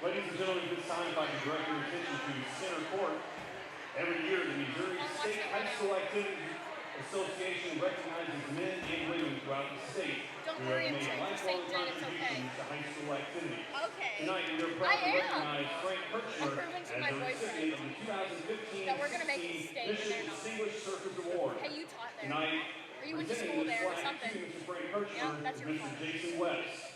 Ladies and gentlemen, this time if I can direct your attention to center court. Every year, the Missouri State High School Activities Association recognizes men and women throughout the state who have made lifelong contributions to high school activities. Tonight, we are proud to recognize Frank Kirchner as the recipient of the 2015-16 Mission Distinguished Service Award. Tonight, presenting this flag to Mr. Frank Kirchner is Mr. Jason West.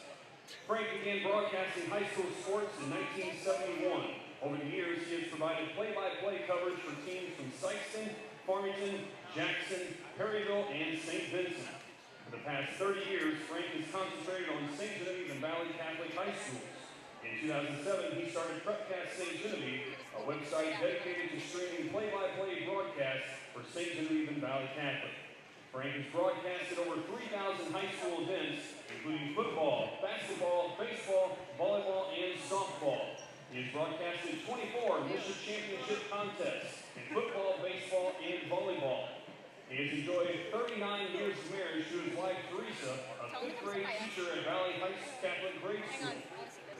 Frank began broadcasting high school sports in 1971. Over the years, he has provided play-by-play coverage for teams from Sikeston, Farmington, Jackson, Perryville, and St. Vincent. For the past 30 years, Frank has concentrated on St. Genevieve and Valle Catholic high schools. In 2007, he started Prepcast St. Genevieve, a website dedicated to streaming play-by-play broadcasts for St. Genevieve and Valle Catholic. Frank has broadcasted over 3,000 high school events, including football, basketball, baseball, volleyball, and softball. He has broadcasted 24 Mission Championship contests in football, baseball, and volleyball. He has enjoyed 39 years of marriage to his wife, Teresa, a fifth-grade teacher at Valle Catholic Grade School.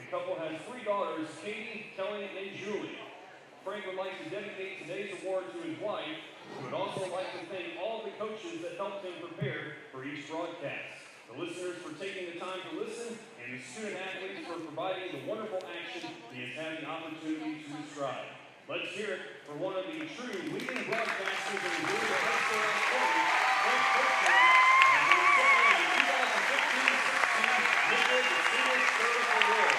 The couple has 3 daughters, Katie, Kelly, and Julie. Frank would like to dedicate today's award to his wife, who would also like to thank all of the coaches that helped him prepare for each broadcast, the listeners for taking the time to listen, and the student athletes for providing the wonderful action he has had the opportunity to describe. Let's hear it for one of the true leading broadcasters in the Missouri high school activities, Frank Kirchner, as he was recipient of the 2015-16 Mission Distinguished Service Award.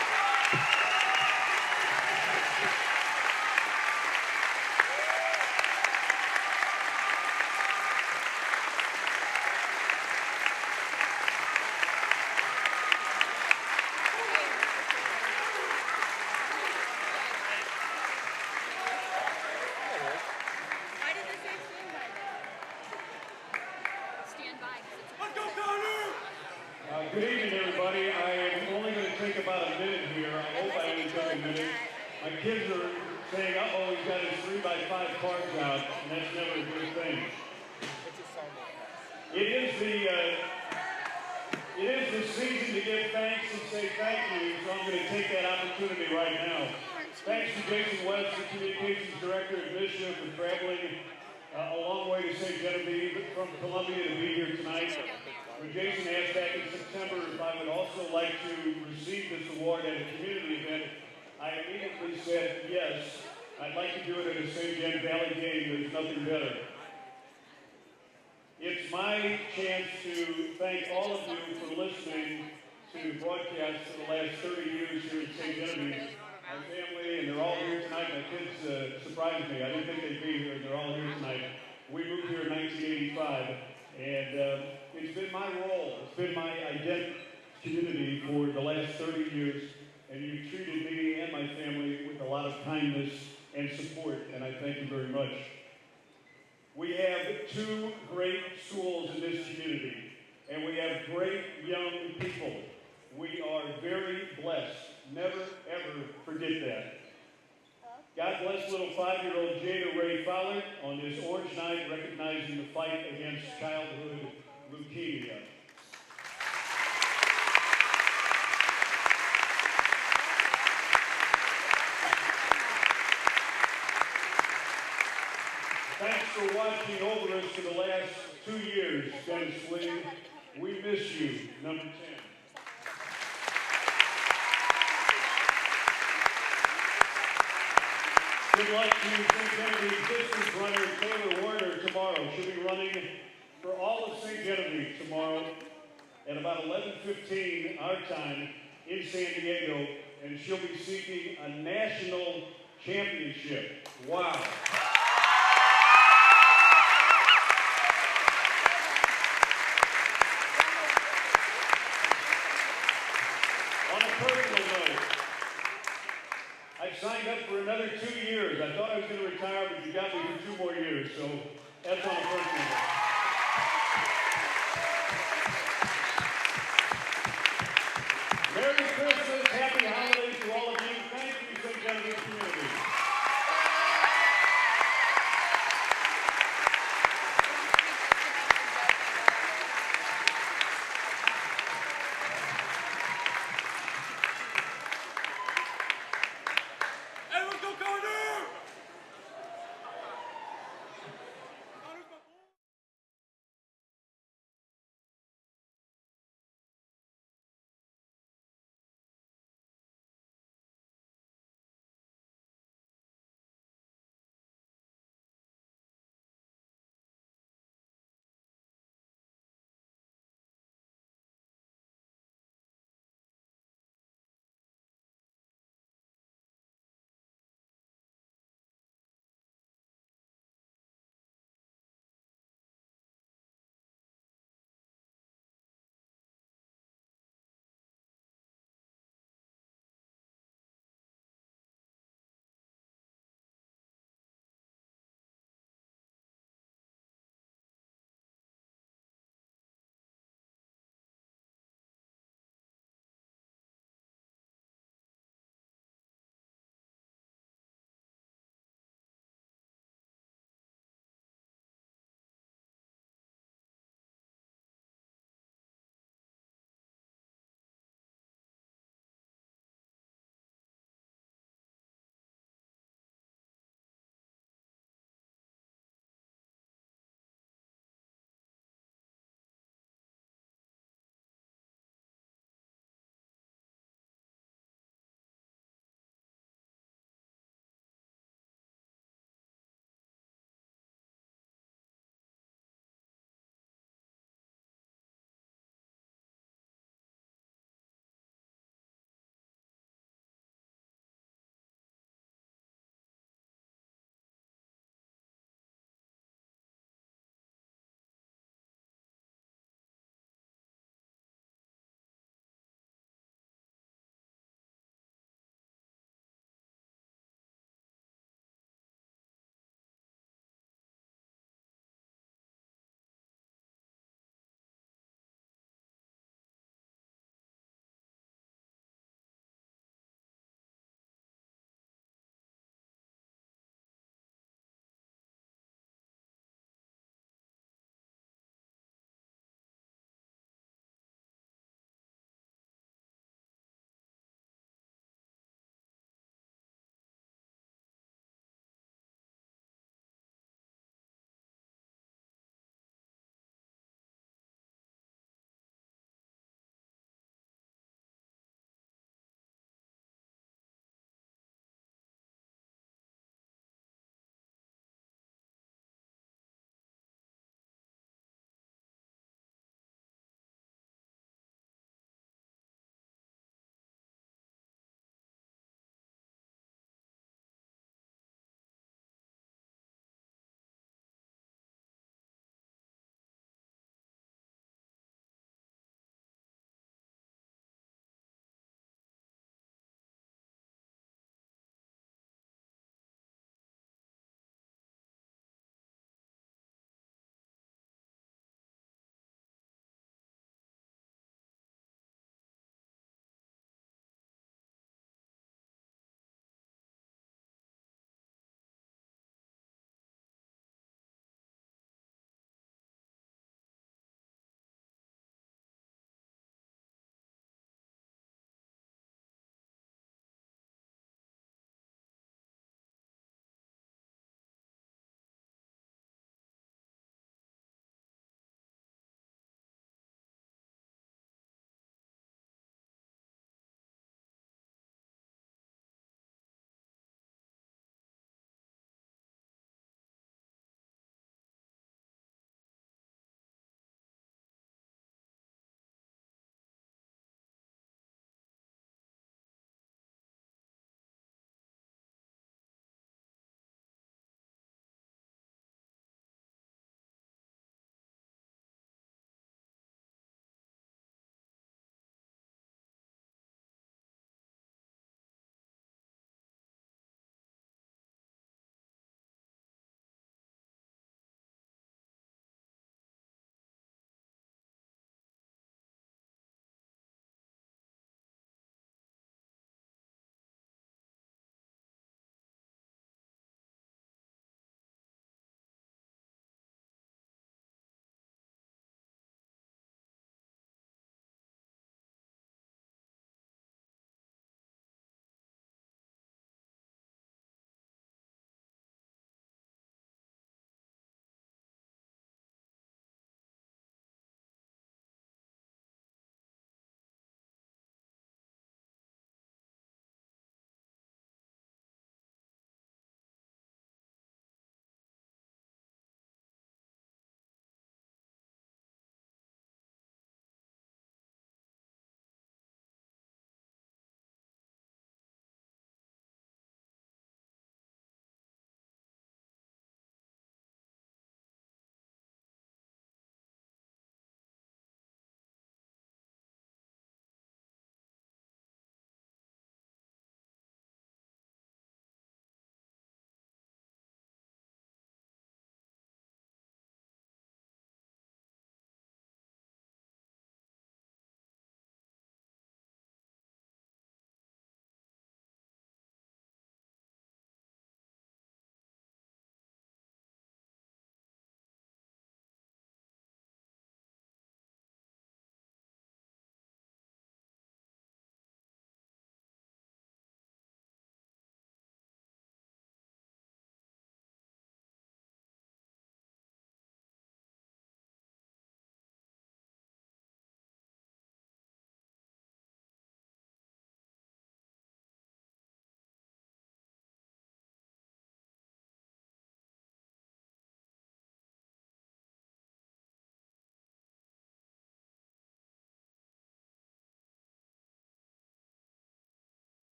Good evening, everybody. I am only going to take about a minute here. I hope I only take a minute. My kids are saying, uh-oh, he's got his 3x5 cards out, and that's never a good thing. It is the season to give thanks and say thank you, so I'm going to take that opportunity right now. Thanks to Jason West, the Communications Director at Bishop, for traveling a long way to St. Genevieve from Columbia to be here tonight. When Jason asked back in September if I would also like to receive this award at a community event, I immediately said yes. I'd like to do it at a St. Gen Valley game. There's nothing better. It's my chance to thank all of you for listening to broadcasts for the last 30 years here at St. Genevieve. My family, and they're all here tonight. My kids surprised me. I didn't think they'd be here, and they're all here tonight. We moved here in 1985, and it's been my role, it's been my identity community for the last 30 years, and you've treated me and my family with a lot of kindness and support, and I thank you very much. We have 2 great schools in this community, and we have great young people. We are very blessed. Never, ever forget that. God bless little 5-year-old Jada Ray Fowler on this Orange Night, recognizing the fight against childhood leukemia. Thanks for watching over us for the last 2 years, Dennis Lee. We miss you, number 10. Good luck to St. Genevieve distance runner Taylor Warner tomorrow. She'll be running for all of St. Genevieve tomorrow at about 11:15 our time in San Diego, and she'll be seeking a national championship. Wow. On a personal note, I've signed up for another 2 years. I thought I was going to retire, but you got me for 2 more years, so that's on a personal note. Merry Christmas, happy holidays to all of you. Thank you, St. Genevieve community.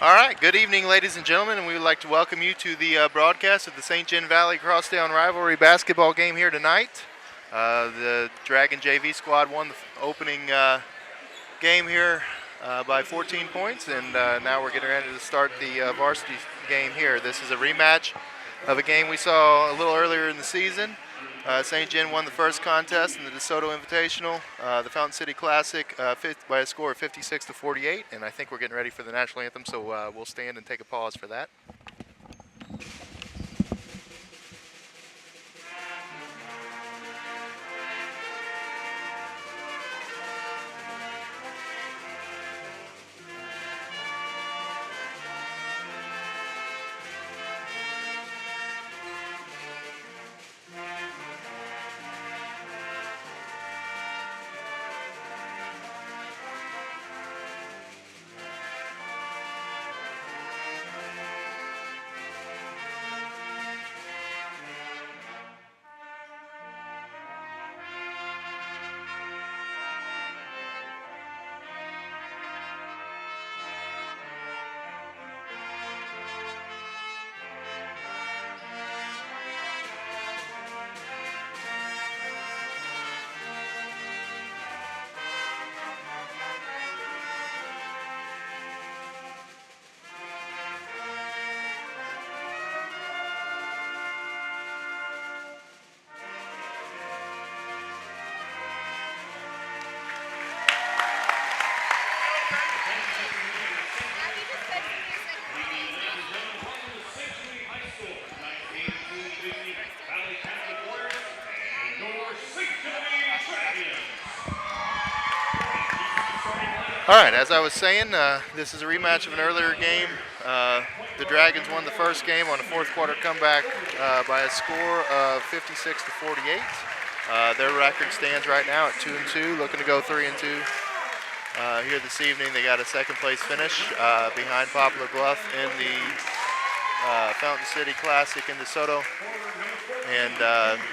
All right, good evening, ladies and gentlemen, and we would like to welcome you to the broadcast of the St. John Valley Crosstown Rivalry basketball game here tonight. The Dragon JV squad won the opening game here by 14 points, and now we're getting ready to start the varsity game here. This is a rematch of a game we saw a little earlier in the season. St. John won the first contest in the DeSoto Invitational, the Fountain City Classic, by a score of 56-48, and I think we're getting ready for the national anthem, so we'll stand and take a pause for that. All right, as I was saying, this is a rematch of an earlier game. The Dragons won the first game on a fourth quarter comeback by a score of 56-48. Their record stands right now at 2-2, looking to go 3-2 here this evening. They got a second place finish behind Poplar Bluff in the Fountain City Classic in DeSoto, and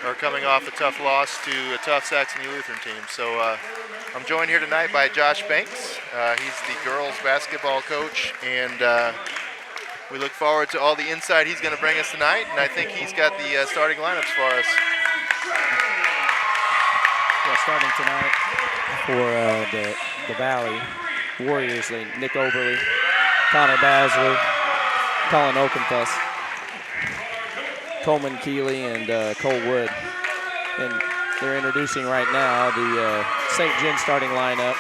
are coming off a tough loss to a tough Saxony Lutheran team. So I'm joined here tonight by Josh Banks. He's the girls basketball coach, and we look forward to all the insight he's going to bring us tonight, and I think he's got the starting lineups for us. Yeah, starting tonight for the Valle Warriors, Nick Oberly, Connor Basler, Colin Oakenfuss, Coleman Keeley, and Cole Wood. And they're introducing right now the St. John starting lineup.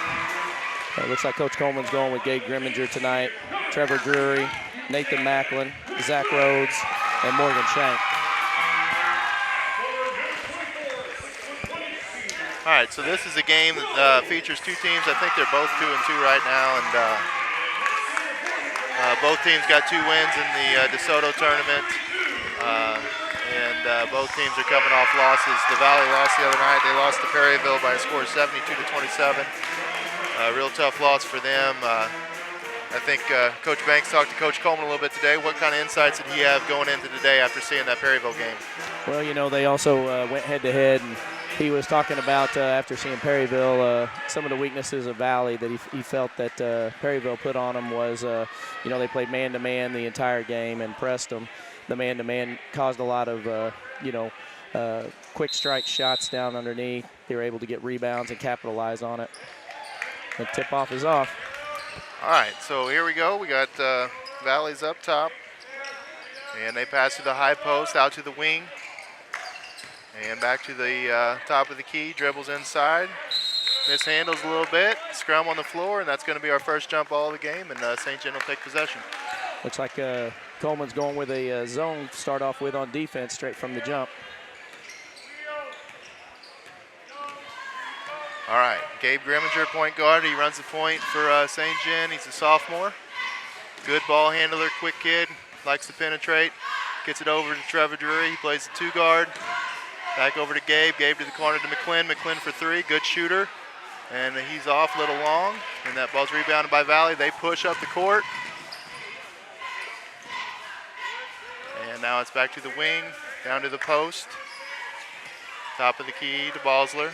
It looks like Coach Coleman's going with Gabe Grimminger tonight, Trevor Drury, Nathan Macklin, Zach Rhodes, and Morgan Shank. All right, so this is a game that features two teams. I think they're both 2-2 right now, and both teams got 2 wins in the DeSoto tournament. And both teams are coming off losses. The Valle lost the other night. They lost to Perryville by a score of 72-27. A real tough loss for them. I think Coach Banks talked to Coach Coleman a little bit today. What kind of insights did he have going into today after seeing that Perryville game? Well, you know, they also went head-to-head, and he was talking about, after seeing Perryville, some of the weaknesses of Valle that he felt that Perryville put on them was, you know, they played man-to-man the entire game and pressed them. The man-to-man caused a lot of, quick strike shots down underneath. They were able to get rebounds and capitalize on it. The tip-off is off. All right, so here we go. We got Valle's up top, and they pass to the high post, out to the wing, and back to the top of the key, dribbles inside, mishandles a little bit, scrum on the floor, and that's going to be our first jump ball of the game, and St. John will take possession. Looks like Coleman's going with a zone to start off with on defense straight from the jump. All right, Gabe Grimminger, point guard. He runs the point for St. John. He's a sophomore. Good ball handler, quick kid, likes to penetrate. Gets it over to Trevor Drury. He plays the 2 guard. Back over to Gabe. Gabe to the corner to McClin. McClin for 3, good shooter. And he's off a little long, and that ball's rebounded by Valle. They push up the court. And now it's back to the wing, down to the post. Top of the key to Balsler.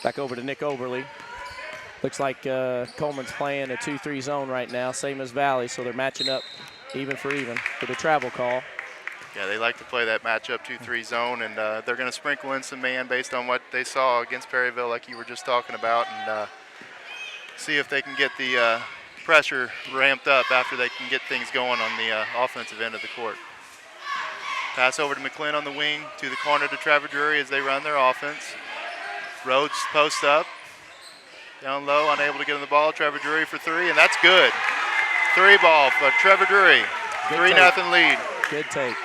Back over to Nick Oberly. Looks like Coleman's playing a 2-3 zone right now, same as Valle, so they're matching up even for the travel call. Yeah, they like to play that matchup 2-3 zone, and they're going to sprinkle in some man based on what they saw against Perryville, like you were just talking about, and see if they can get the pressure ramped up after they can get things going on the offensive end of the court. Pass over to McClin on the wing to the corner to Trevor Drury as they run their offense. Rhodes post up, down low, unable to get on the ball. Trevor Drury for three, and that's good. 3 ball for Trevor Drury. 3-0 lead. Good take.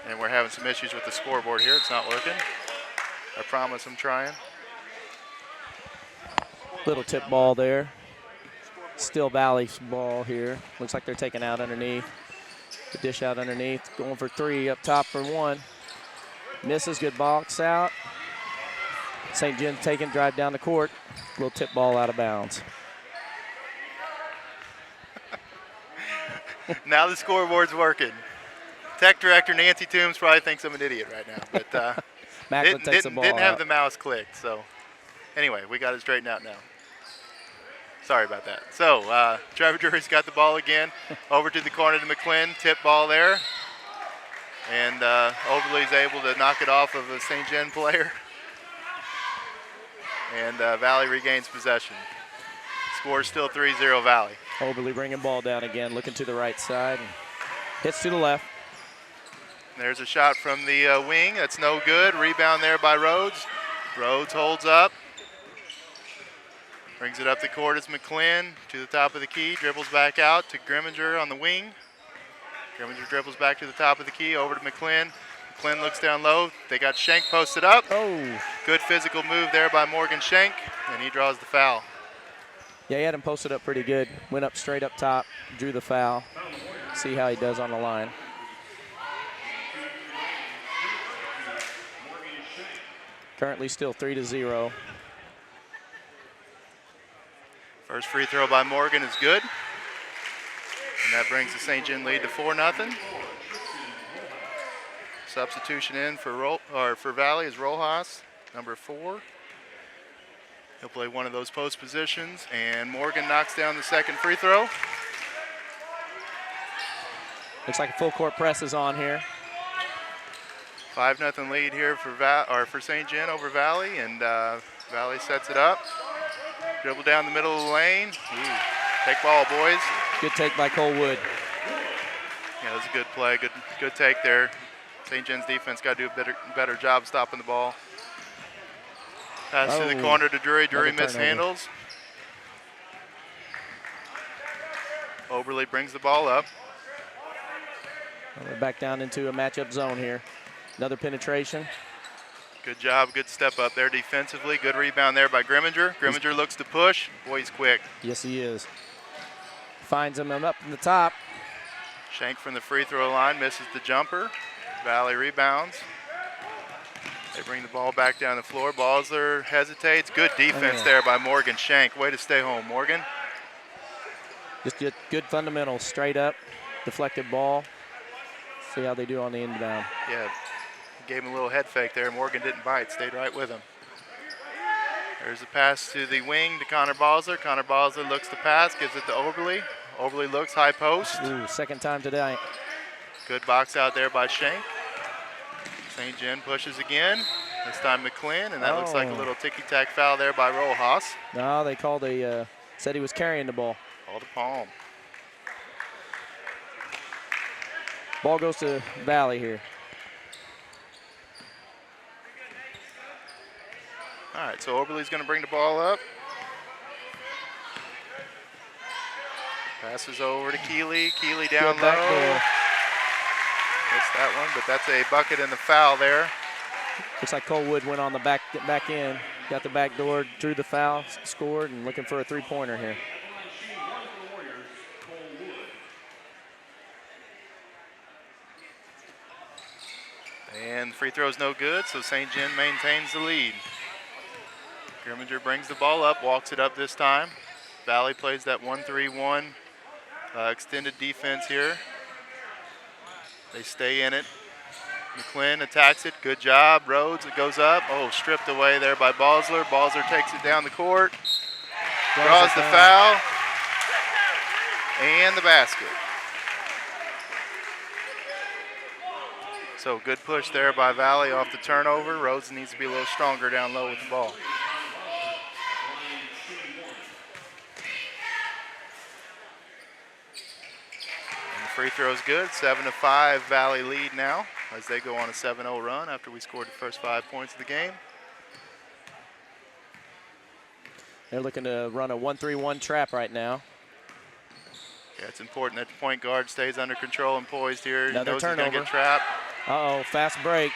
And we're having some issues with the scoreboard here. It's not working. I promise I'm trying. Little tip ball there. Still Valle's ball here. Looks like they're taking out underneath. The dish out underneath. Going for 3 up top for 1. Misses, good box out. St. John taking drive down the court. Little tip ball out of bounds. Now the scoreboard's working. Tech director Nancy Toombs probably thinks I'm an idiot right now, but Macklin takes the ball didn't have out. the mouse clicked. So anyway, we got it straightened out now. Sorry about that. So Trevor Drury's got the ball again. Over to the corner to McClin. Tip ball there. And Overly's able to knock it off of a St. John player. And Valle regains possession. Score still 3-0 Valle. Overly bringing ball down again, looking to the right side. And hits to the left. There's a shot from the wing. That's no good. Rebound there by Rhodes. Rhodes holds up. Brings it up the court as McClin to the top of the key. Dribbles back out to Grimminger on the wing. Grimminger dribbles back to the top of the key. Over to McClin. McClin looks down low. They got Schenk posted up. Oh. Good physical move there by Morgan Schenk. And he draws the foul. Yeah, he had him posted up pretty good. Went up straight up top. Drew the foul. See how he does on the line. Currently still 3-0. First free throw by Morgan is good. And that brings the St. John lead to 4-0. Substitution in for Valle is Rojas, number 4. He'll play one of those post positions, and Morgan knocks down the second free throw. Looks like a full court press is on here. 5-0 lead here for St. John over Valle, and Valle sets it up. Dribble down the middle of the lane. Ooh, take ball, boys. Good take by Cole Wood. Yeah, that's a good play. Good take there. St. John's defense got to do a better job stopping the ball. Pass to the corner to Drury. Drury mishandles. Overly brings the ball up. We're back down into a matchup zone here. Another penetration. Good job, good step up there defensively. Good rebound there by Grimminger. Grimminger looks to push. Boy, he's quick. Yes, he is. Finds him up in the top. Schenk from the free throw line, misses the jumper. Valle rebounds. They bring the ball back down the floor. Balsler hesitates. Good defense there by Morgan Schenk. Way to stay home, Morgan. Just good fundamentals, straight up, deflected ball. See how they do on the inbound. Yeah, gave him a little head fake there. Morgan didn't bite, stayed right with him. There's a pass to the wing to Connor Balsler. Connor Balsler looks to pass, gives it to Overly. Overly looks, high post. Ooh, second time today. Good box out there by Schenk. St. John pushes again. This time McClin, and that looks like a little ticky-tack foul there by Rojas. No, they called said he was carrying the ball. Called a palm. Ball goes to Valle here. All right, so Overly's going to bring the ball up. Passes over to Keeley. Keeley down low. Missed that one, but that's a bucket and the foul there. Looks like Cole Wood went on the back in, got the back door, drew the foul, scored, and looking for a three-pointer here. And the free throw's no good, so St. John maintains the lead. Grimminger brings the ball up, walks it up this time. Valle plays that 1-3-1 extended defense here. They stay in it. McClin attacks it. Good job. Rhodes, it goes up. Oh, stripped away there by Balsler. Balsler takes it down the court. Draws the foul. And the basket. So good push there by Valle off the turnover. Rhodes needs to be a little stronger down low with the ball. And the free throw's good. 7-5 Valle lead now as they go on a 7-0 run after we scored the first 5 points of the game. They're looking to run a 1-3-1 trap right now. Yeah, it's important that the point guard stays under control and poised here. Another he knows turnover. He's going to get trapped. Uh-oh, fast break.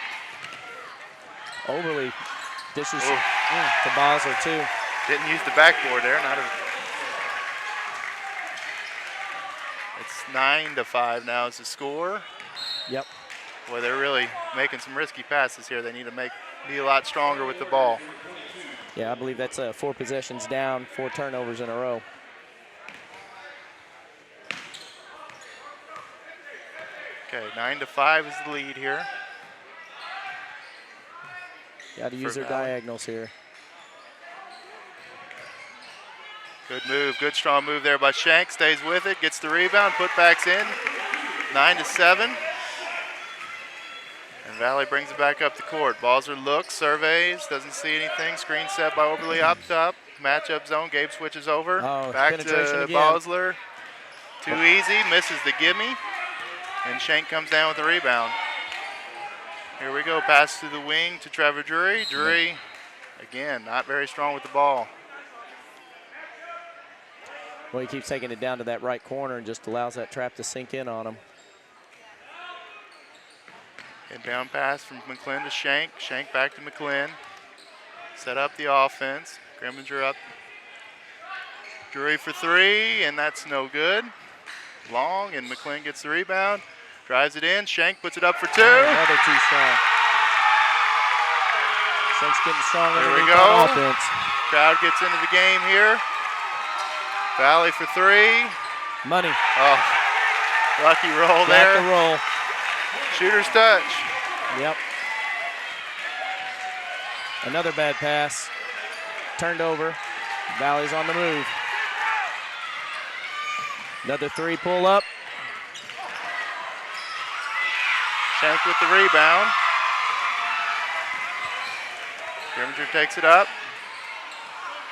Overly dishes to Basler, too. Didn't use the backboard there. It's 9-5 now is the score. Yep. Boy, they're really making some risky passes here. They need to be a lot stronger with the ball. Yeah, I believe that's 4 possessions down, 4 turnovers in a row. Okay, 9-5 is the lead here. Got to use their diagonals here. Good move, good strong move there by Shank. Stays with it, gets the rebound, putbacks in. 9-7. And Valle brings it back up the court. Balsler looks, surveys, doesn't see anything. Screen set by Oberly up top. Matchup zone, Gabe switches over. Back to Balsler. Too easy, misses the gimme. And Shank comes down with the rebound. Here we go, pass to the wing to Trevor Drury. Drury, again, not very strong with the ball. Well, he keeps taking it down to that right corner and just allows that trap to sink in on him. Inbound pass from McClin to Shank. Shank back to McClin. Set up the offense. Grimminger up. Drury for 3, and that's no good. Long, and McClin gets the rebound. Drives it in. Shank puts it up for 2. Another 2 strong. Shank's getting stronger. Here we go. Offense. Crowd gets into the game here. Valle for 3. Money. Oh, lucky roll there. Got the roll. Shooter's touch. Yep. Another bad pass. Turned over. Valle's on the move. Another 3 pull up. Shank with the rebound. Grimminger takes it up.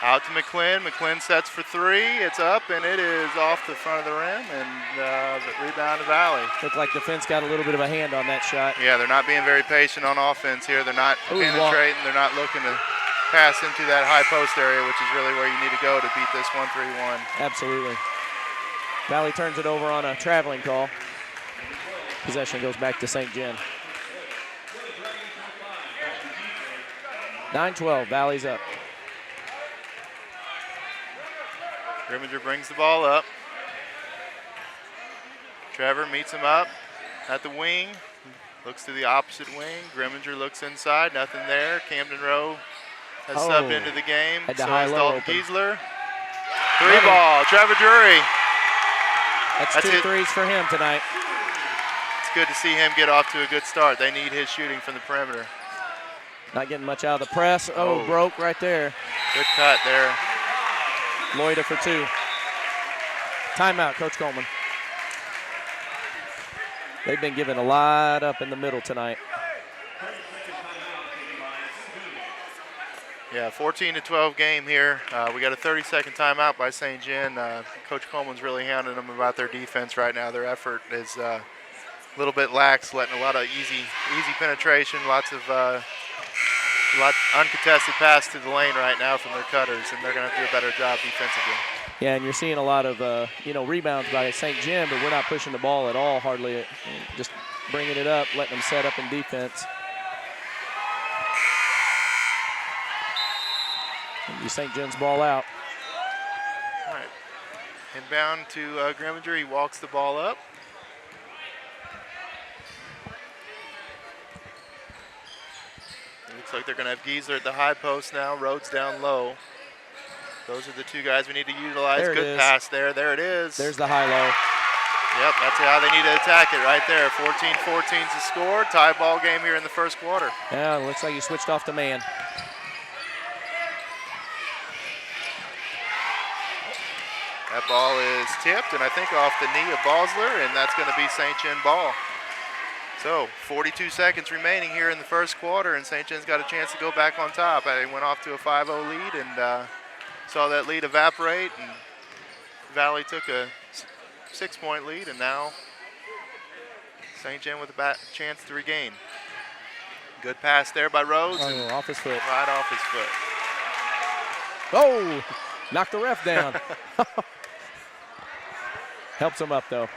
Out to McClin. McClin sets for 3. It's up, and it is off the front of the rim, and the rebound to Valle. Looked like defense got a little bit of a hand on that shot. Yeah, they're not being very patient on offense here. They're not penetrating. They're not looking to pass into that high post area, which is really where you need to go to beat this 1-3-1. Absolutely. Valle turns it over on a traveling call. Possession goes back to St. John. 9-12, Valle's up. Grimminger brings the ball up. Trevor meets him up at the wing. Looks to the opposite wing. Grimminger looks inside, nothing there. Camden Rowe has subbed into the game. So has Dalton Giesler. 3-ball, Trevor Drury. That's 2 threes for him tonight. It's good to see him get off to a good start. They need his shooting from the perimeter. Not getting much out of the press. Oh, broke right there. Good cut there. Loida for 2. Timeout, Coach Coleman. They've been giving a lot up in the middle tonight. Yeah, 14-12 game here. We got a 30-second timeout by St. John. Coach Coleman's really hounding them about their defense right now. Their effort is a little bit lax, letting a lot of easy penetration, lots of uncontested pass to the lane right now from their cutters, and they're going to have to do a better job defensively. Yeah, and you're seeing a lot of rebounds by St. John, but we're not pushing the ball at all, hardly. Just bringing it up, letting them set up in defense. St. John's ball out. All right. Inbound to Grimminger. He walks the ball up. It looks like they're going to have Giesler at the high post now. Rhodes down low. Those are the 2 guys we need to utilize. Good pass there. There it is. There's the high-low. Yep, that's how they need to attack it right there. 14-14 is the score. Tie ball game here in the first quarter. Yeah, it looks like you switched off the man. That ball is tipped, and I think off the knee of Bosler, and that's going to be St. John ball. So 42 seconds remaining here in the first quarter, and St. John's got a chance to go back on top. They went off to a 5-0 lead and saw that lead evaporate, and Valle took a 6-point lead, and now St. John with a chance to regain. Good pass there by Rhodes. Oh, off his foot. Right off his foot. Oh, knocked the ref down. Helps him up, though.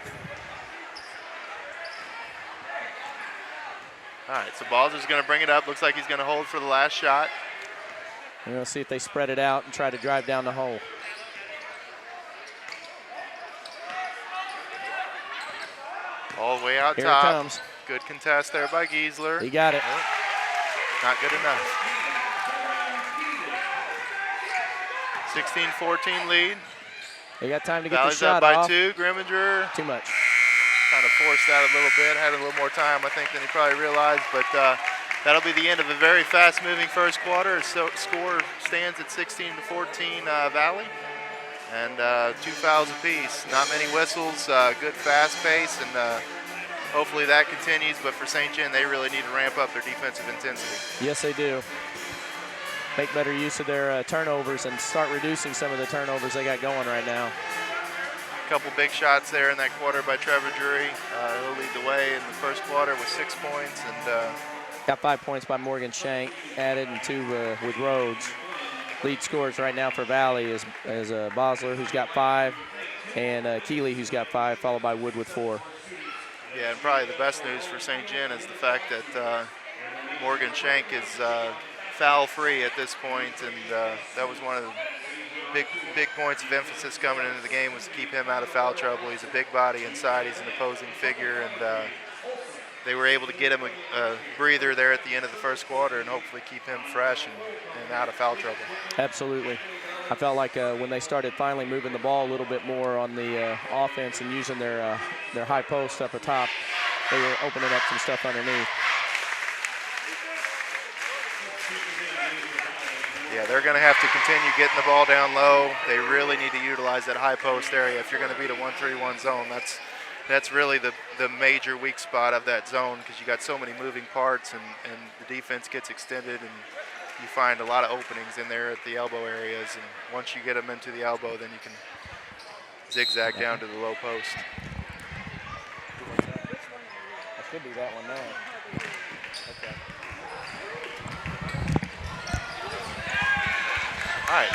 All right, so Balzer's going to bring it up. Looks like he's going to hold for the last shot. We're going to see if they spread it out and try to drive down the hole. All the way out Here top. it comes. Good contest there by Giesler. He got it. Oh, not good enough. 16-14 lead. They got time to get Valle's the shot up by off. 2. Grimminger Too much. kind of forced out a little bit. Had a little more time, I think, than he probably realized. But that'll be the end of a very fast-moving first quarter. So score stands at 16-14 Valle. And 2 fouls apiece. Not many whistles. Good fast pace, and hopefully that continues. But for St. John, they really need to ramp up their defensive intensity. Yes, they do. Make better use of their turnovers and start reducing some of the turnovers they got going right now. A couple big shots there in that quarter by Trevor Drury. He'll lead the way in the first quarter with 6 points. And got 5 points by Morgan Shank added, and 2 with Rhodes. Lead scorers right now for Valle is Bosler, who's got 5, and Keeley, who's got 5, followed by Wood with 4. Yeah, and probably the best news for St. John is the fact that Morgan Shank is foul-free at this point, and that was one of the big points of emphasis coming into the game, was to keep him out of foul trouble. He's a big body inside. He's an opposing figure, and they were able to get him a breather there at the end of the first quarter and hopefully keep him fresh and out of foul trouble. Absolutely. I felt like when they started finally moving the ball a little bit more on the offense and using their high post up atop, they were opening up some stuff underneath. Yeah, they're going to have to continue getting the ball down low. They really need to utilize that high post area. If you're going to beat a 1-3-1 zone, that's really the major weak spot of that zone, because you got so many moving parts, and the defense gets extended, and you find a lot of openings in there at the elbow areas. And once you get them into the elbow, then you can zigzag down to the low post. That could be that one now. Okay. All right,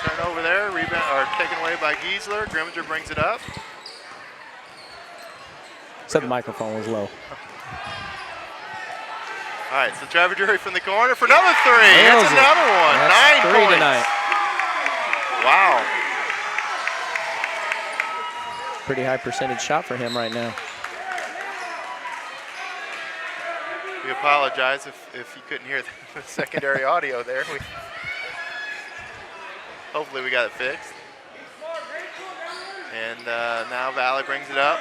turnover there, rebound, or taken away by Giesler. Grimminger brings it up. Said the microphone was low. All right, so Trevor Drury from the corner for another 3. That's another one. That's 9 3 points. tonight. Wow. Pretty high percentage shot for him right now. We apologize if you couldn't hear the secondary audio there. Hopefully we got it fixed. And now Valle brings it up.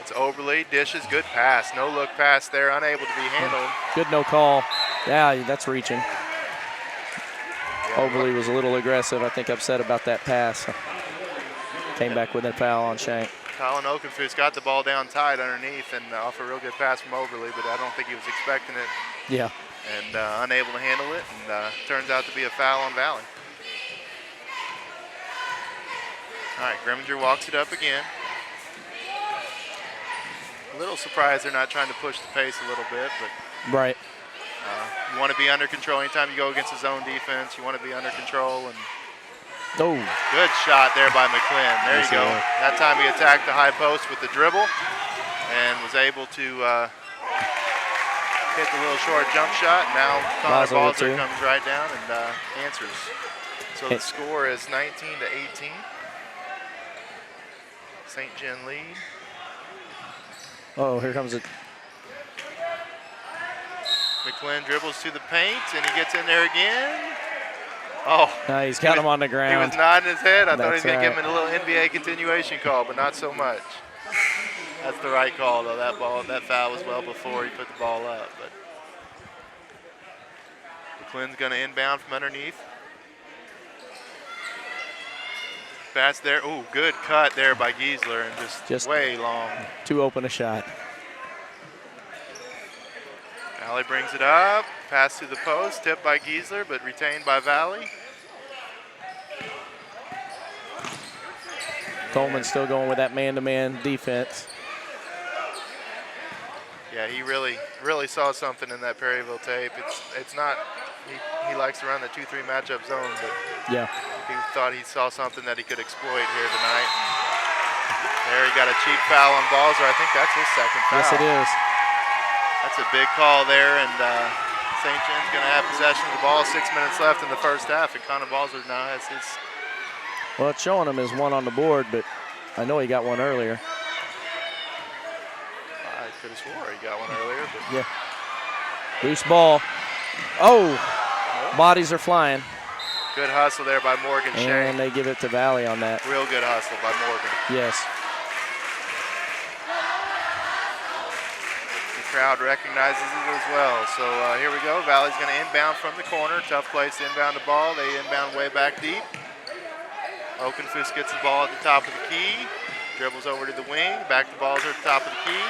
It's Oberle, dishes, good pass. No look pass there, unable to be handled. Good no call. Yeah, that's reaching. Yeah, Oberle was a little aggressive, I think upset about that pass. Came back with a foul on Shank. Colin Okenfuss got the ball down tight underneath and off a real good pass from Oberle, but I don't think he was expecting it. Yeah. And unable to handle it, and turns out to be a foul on Valle. All right, Grimminger walks it up again. A little surprised they're not trying to push the pace a little bit, but right. You want to be under control anytime you go against a zone defense. You want to be under control. And oh, good shot there by McClin. There you go. That time he attacked the high post with the dribble and was able to hit the little short jump shot. Now Connor Balzer comes right down and answers. So the score is 19-18. St. John lead. Oh, here comes it. McClin dribbles to the paint, and he gets in there again. Oh. No, he's got him on the ground. He was nodding his head. I thought he was going to That's give him a little NBA continuation call, but not so much. That's the right call, though. That foul was well before he put the ball up. But McClynn's going to inbound from underneath. Pass there. Ooh, good cut there by Giesler, and just way long. Too open a shot. Valle brings it up. Pass to the post. Tipped by Giesler, but retained by Valle. Coleman's still going with that man-to-man defense. Yeah, he really saw something in that Perryville tape. It's not, he likes to run the 2-3 matchup zone, but yeah, he thought he saw something that he could exploit here tonight. There he got a cheap foul on Balzer. I think that's his second foul. Yes, it is. That's a big call there, and St. John's going to have possession of the ball. 6 minutes left in the first half, and Connor Balzer now has his. Well, it's showing him as one on the board, but I know he got one earlier. I could have swore he got one earlier, but yeah. Loose ball. Oh, bodies are flying. Good hustle there by Morgan Shank. And they give it to Valle on that. Real good hustle by Morgan. Yes. The crowd recognizes it as well. So here we go. Valle's going to inbound from the corner. Tough place to inbound the ball. They inbound way back deep. Oakenfoos gets the ball at the top of the key. Dribbles over to the wing. Back to Balzer at the top of the key.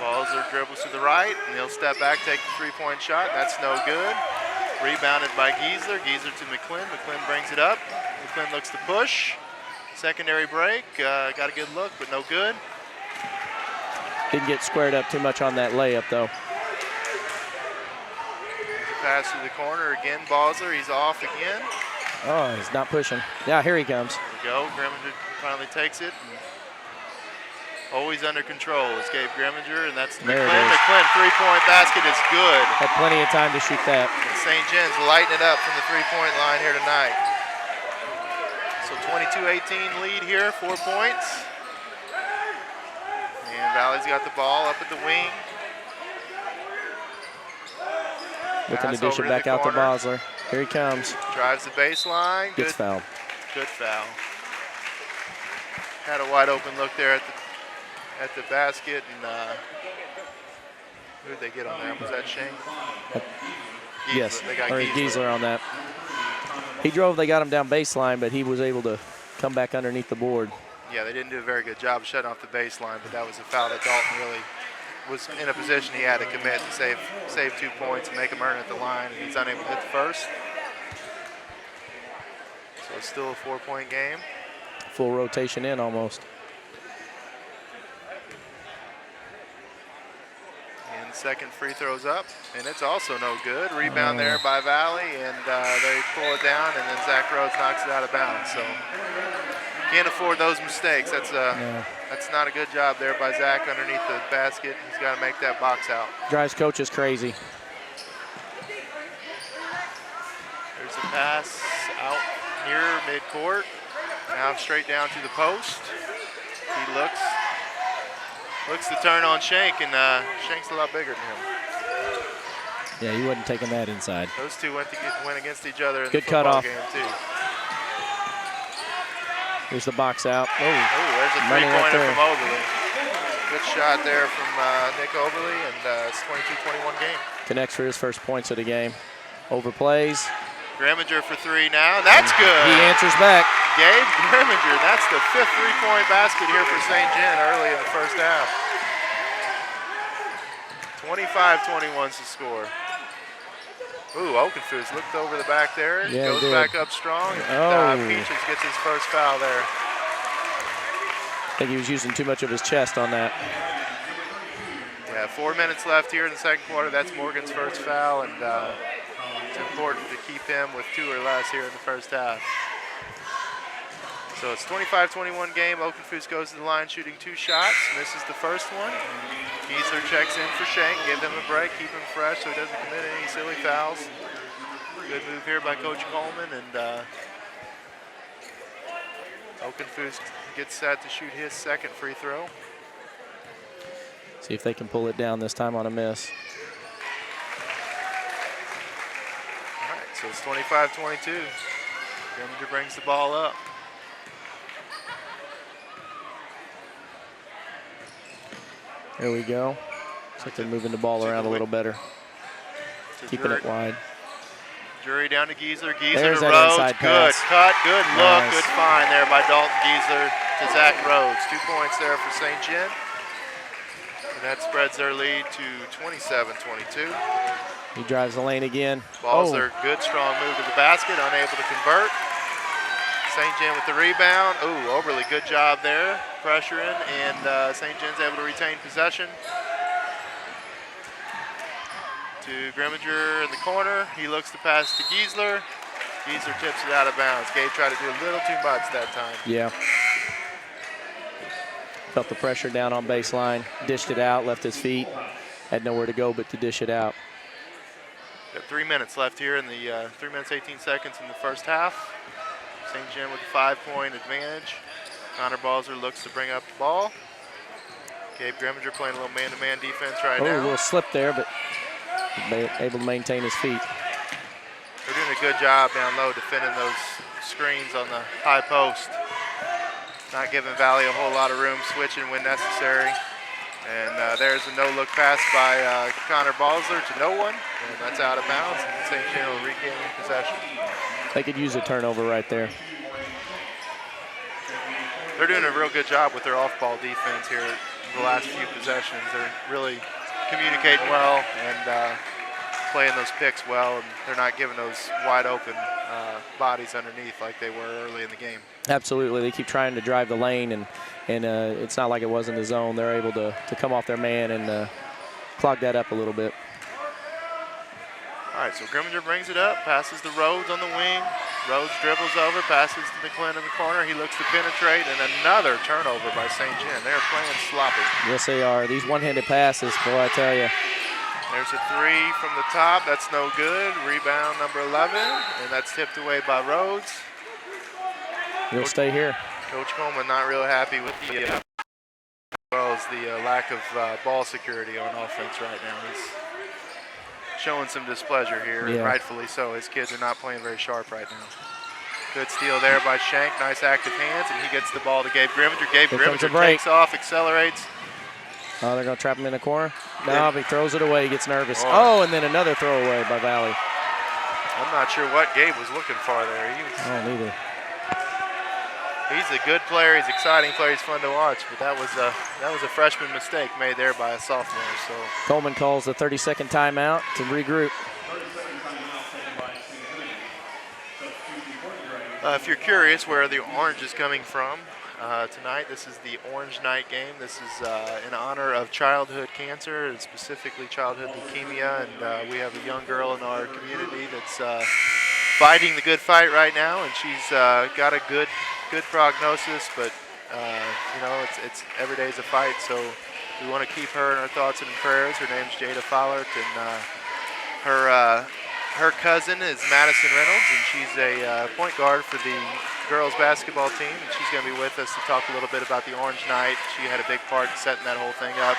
Balzer dribbles to the right, and he'll step back, take the three-point shot. That's no good. Rebounded by Giesler. Giesler to McClynn. McClynn brings it up. McClynn looks to push. Secondary break. Got a good look, but no good. Didn't get squared up too much on that layup, though. Pass to the corner again. Balzer. He's off again. Oh, he's not pushing. Yeah, here he comes. There we go. Grimminger finally takes it. Always under control is Gabe Grimminger, and that's McClynn. McClynn three-point basket is good. Had plenty of time to shoot that. And St. John's lighting it up from the three-point line here tonight. So 22-18 lead here, 4 points. And Valle's got the ball up at the wing. Looking to dish it back out to Bosler. Here he comes. Drives the baseline. Gets fouled. Good foul. Had a wide open look there at the basket, and who did they get on there? Was that Shane? Yes, they got Giesler on that. He drove, they got him down baseline, but he was able to come back underneath the board. Yeah, they didn't do a very good job of shutting off the baseline, but that was a foul that Dalton really was in a position he had to commit to save 2 points and make him earn at the line, and he's unable to hit the first. So it's still a 4-point game. Full rotation in almost. And second free throw's up, and it's also no good. Rebound there by Valle, and they pull it down, and then Zach Rhodes knocks it out of bounds. So can't afford those mistakes. That's not a good job there by Zach underneath the basket. He's got to make that box out. Drives coaches crazy. There's a pass out near midcourt. Now straight down to the post. He looks to turn on Shank, and Shank's a lot bigger than him. Yeah, he wasn't taking that inside. Those two went against each other in good the football game too. Here's the box out. Oh, there's a three-pointer from Oberly. Good shot there from Nick Oberly, and it's 22-21 game. Connects for his first points of the game. Overplays. Grimminger for three now. That's good. He answers back. Gabe Grimminger. That's the 5th three-point basket here for St. John early in the first half. 25-21's the score. Ooh, Oakenfoos looked over the back there. Yeah, goes back up strong. And, Peaches gets his first foul there. I think he was using too much of his chest on that. Yeah, 4 minutes left here in the second quarter. That's Morgan's first foul, and it's important to keep him with 2 or less here in the first half. So it's 25-21 game. Oakenfoos goes to the line shooting 2 shots. Misses the first one. Giesler checks in for Shank. Give him a break. Keep him fresh so he doesn't commit any silly fouls. Good move here by Coach Coleman. And Oakenfoos gets set to shoot his second free throw. See if they can pull it down this time on a miss. All right, So it's 25-22. Grimminger brings the ball up. There we go. Looks like they're moving the ball around a little better. Keeping it wide. Drury down to Giesler. Giesler There's to that Rhodes. inside Good pass. cut, good look, Nice. good find there by Dalton Giesler to Zach Rhodes. 2 points there for St. John. And that spreads their lead to 27-22. He drives the lane again. Balzer, good strong move to the basket, unable to convert. St. John with the rebound. Ooh, Oberly, good job there, pressuring, and St. John's able to retain possession. To Grimminger in the corner. He looks to pass to Giesler. Giesler tips it out of bounds. Gabe tried to do a little too much that time. Yeah. Felt the pressure down on baseline. Dished it out, left his feet. Had nowhere to go but to dish it out. Got 3 minutes left here in the 3 minutes, 18 seconds in the first half. St. John with a 5-point advantage. Connor Balzer looks to bring up the ball. Gabe Grimminger playing a little man-to-man defense right now. A little slip there, but able to maintain his feet. They're doing a good job down low defending those screens on the high post. Not giving Valle a whole lot of room, switching when necessary. And there's a no-look pass by Connor Balzer to no one, and that's out of bounds. And St. John will regain possession. They could use a turnover right there. They're doing a real good job with their off-ball defense here the last few possessions. They're really communicating well and playing those picks well, and they're not giving those wide open bodies underneath like they were early in the game. Absolutely, they keep trying to drive the lane, and it's not like it was in the zone. They're able to come off their man and clog that up a little bit. All right, so Grimminger brings it up, passes to Rhodes on the wing. Rhodes dribbles over, passes to McClin in the corner. He looks to penetrate, and another turnover by St. John. They're playing sloppy. Yes, they are. These one-handed passes, boy, I tell you. There's a three from the top. That's no good. Rebound number 11, and that's tipped away by Rhodes. He'll stay here. Coach Coleman not real happy with the as well as the lack of ball security on offense right now. He's showing some displeasure here, and rightfully so. His kids are not playing very sharp right now. Good steal there by Shank. Nice active hands, and he gets the ball to Gabe Grimminger. Gabe Grimminger takes off, accelerates. Oh, they're going to trap him in the corner? No, if he throws it away, he gets nervous. Oh, and then another throwaway by Valle. I'm not sure what Gabe was looking for there. Neither. He's a good player. He's an exciting player. He's fun to watch, but that was a freshman mistake made there by a sophomore. So Coleman calls the 30-second timeout to regroup. If you're curious where the orange is coming from tonight, this is the Orange Night game. This is in honor of childhood cancer, and specifically childhood leukemia. And we have a young girl in our community that's fighting the good fight right now, and she's got a good prognosis. But you know, it's every day is a fight. So we want to keep her in our thoughts and prayers. Her name's Jada Follert, and her cousin is Madison Reynolds, and she's a point guard for the girls basketball team, and she's going to be with us to talk a little bit about the Orange Night. She had a big part in setting that whole thing up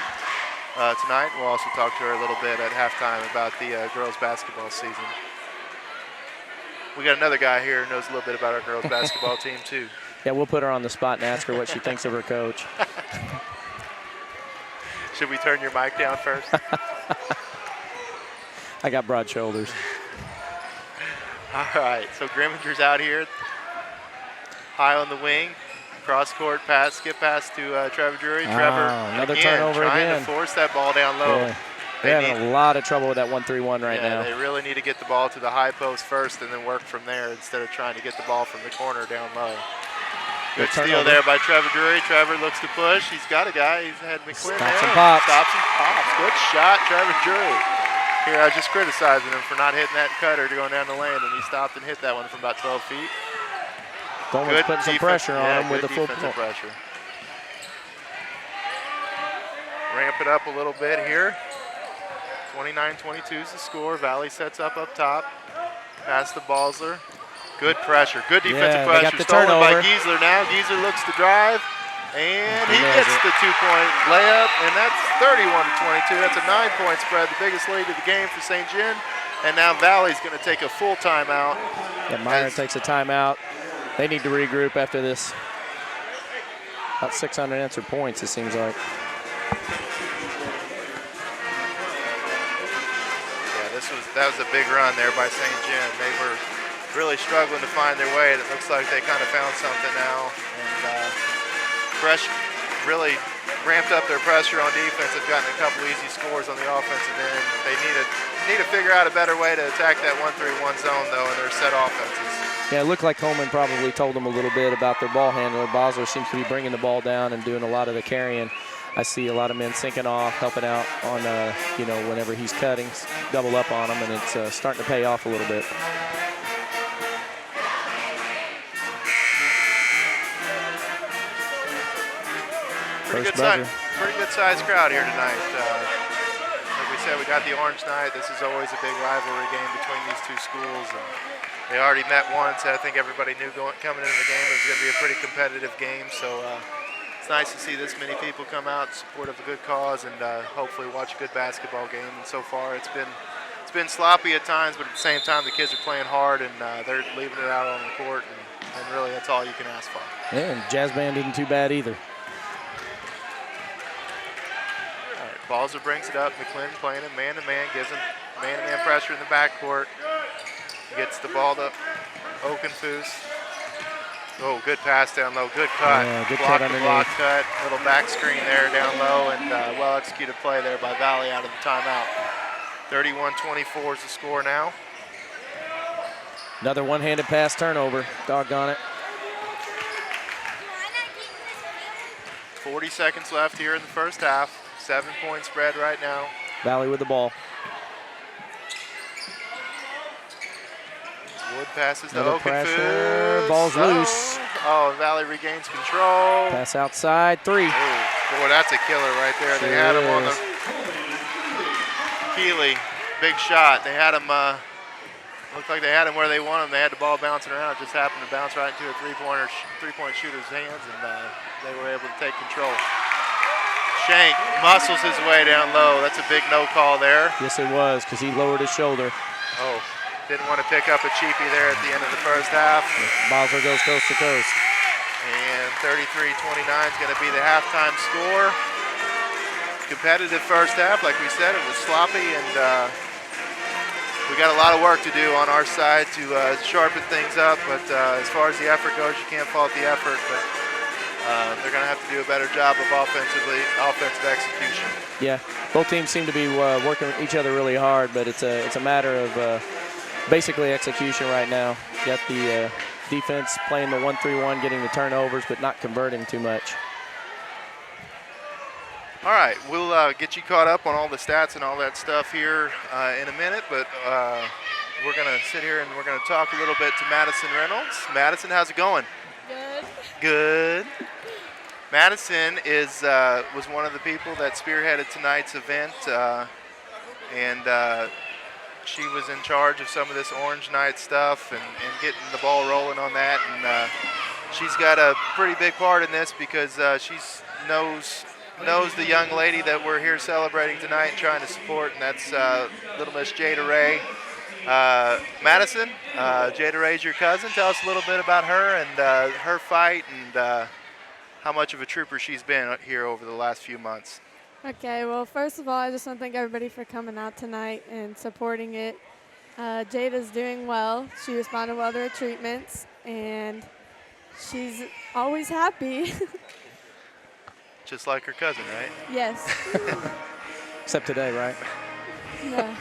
tonight. We'll also talk to her a little bit at halftime about the girls basketball season. We got another guy here who knows a little bit about our girls basketball team too. Yeah, we'll put her on the spot and ask her what she thinks of her coach. Should we turn your mic down first? I got broad shoulders. All right, so Grimminger's out here. High on the wing. Cross-court pass, skip pass to Trevor Drury. Trevor another again, turnover trying again. to force that ball down low. Boy, they're having a lot of trouble with that 1-3-1 right now. They really need to get the ball to the high post first and then work from there instead of trying to get the ball from the corner down low. Good steal there by Trevor Drury. Trevor looks to push. He's got a guy. He's had McClin there. Stops and pops. Stops and pops. Good shot, Trevor Drury. Here, I was just criticizing him for not hitting that cutter to going down the lane, and he stopped and hit that one from about 12 feet. Coleman's putting some pressure on him with the full pressure. Ramp it up a little bit here. 29-22 is the score. Valle sets up top. Pass to Balzer. Good pressure. Good defensive pressure. Stolen by Giesler now. Giesler looks to drive. And he gets the 2-point layup, and that's 31-22. That's a 9-point spread, the biggest lead of the game for St. John. And now Valle's going to take a full timeout. Yeah, Meyer takes a timeout. They need to regroup after this. About 6 unanswered points, it seems like. Yeah, that was a big run there by St. John. They were really struggling to find their way. It looks like they kind of found something now. And pressure really ramped up their pressure on defense. They've gotten a couple easy scores on the offensive end. They need to figure out a better way to attack that 1-3-1 zone, though, in their set offenses. Yeah, it looked like Coleman probably told them a little bit about their ball handler. Bosler seems to be bringing the ball down and doing a lot of the carrying. I see a lot of men sinking off, helping out on, whenever he's cutting, double up on them, and it's starting to pay off a little bit. Pretty good sized crowd here tonight. Like we said, we got the Orange Night. This is always a big rivalry game between these two schools. And they already met once. I think everybody knew coming into the game it was going to be a pretty competitive game. So it's nice to see this many people come out in support of a good cause and hopefully watch a good basketball game. And so far, it's been sloppy at times, but at the same time, the kids are playing hard and they're leaving it out on the court. And really, that's all you can ask for. Yeah, and Jazz Band isn't too bad either. Balzer brings it up. McClendon playing him man-to-man, gives him man-to-man pressure in the backcourt. Gets the ball to Okenfus. Oh, good pass down low. Good cut. Yeah, good block cut underneath. Block cut. Little back screen there down low, and well-executed play there by Valle out of the timeout. 31-24 is the score now. Another one-handed pass turnover. Doggone it. 40 seconds left here in the first half. 7-point spread right now. Valle with the ball. Wood passes to Another pressure. Okenfus. Ball's loose. Oh, Valle regains control. Pass outside. 3. Oh, boy, that's a killer right there. Sure They had him on the is. Keeley. Big shot. They had him, looked like they had him where they want him. They had the ball bouncing around. It just happened to bounce right into a three-point shooter's hands, and they were able to take control. Shank muscles his way down low. That's a big no call there. Yes, it was, because he lowered his shoulder. Oh, didn't want to pick up a cheapie there at the end of the first half. Bosler goes coast to coast. And 33-29 is going to be the halftime score. Competitive first half, like we said, it was sloppy, and we got a lot of work to do on our side to sharpen things up. But as far as the effort goes, you can't fault the effort. But they're going to have to do a better job of offensive execution. Yeah, both teams seem to be working each other really hard, but it's a matter of basically execution right now. You got the defense playing the 1-3-1, getting the turnovers, but not converting too much. All right, we'll get you caught up on all the stats and all that stuff here in a minute, but we're going to sit here and we're going to talk a little bit to Madison Reynolds. Madison, how's it going? Good. Good. Madison was one of the people that spearheaded tonight's event, and she was in charge of some of this Orange Night stuff and getting the ball rolling on that. And she's got a pretty big part in this because she knows the young lady that we're here celebrating tonight and trying to support, and that's little Miss Jada Ray. Madison, Jada Ray's your cousin. Tell us a little bit about her and her fight and how much of a trooper she's been here over the last few months. Okay, well, first of all, I just want to thank everybody for coming out tonight and supporting it. Jada's doing well. She responded well to her treatments, and she's always happy. Just like her cousin, right? Yes. Except today, right? Yeah.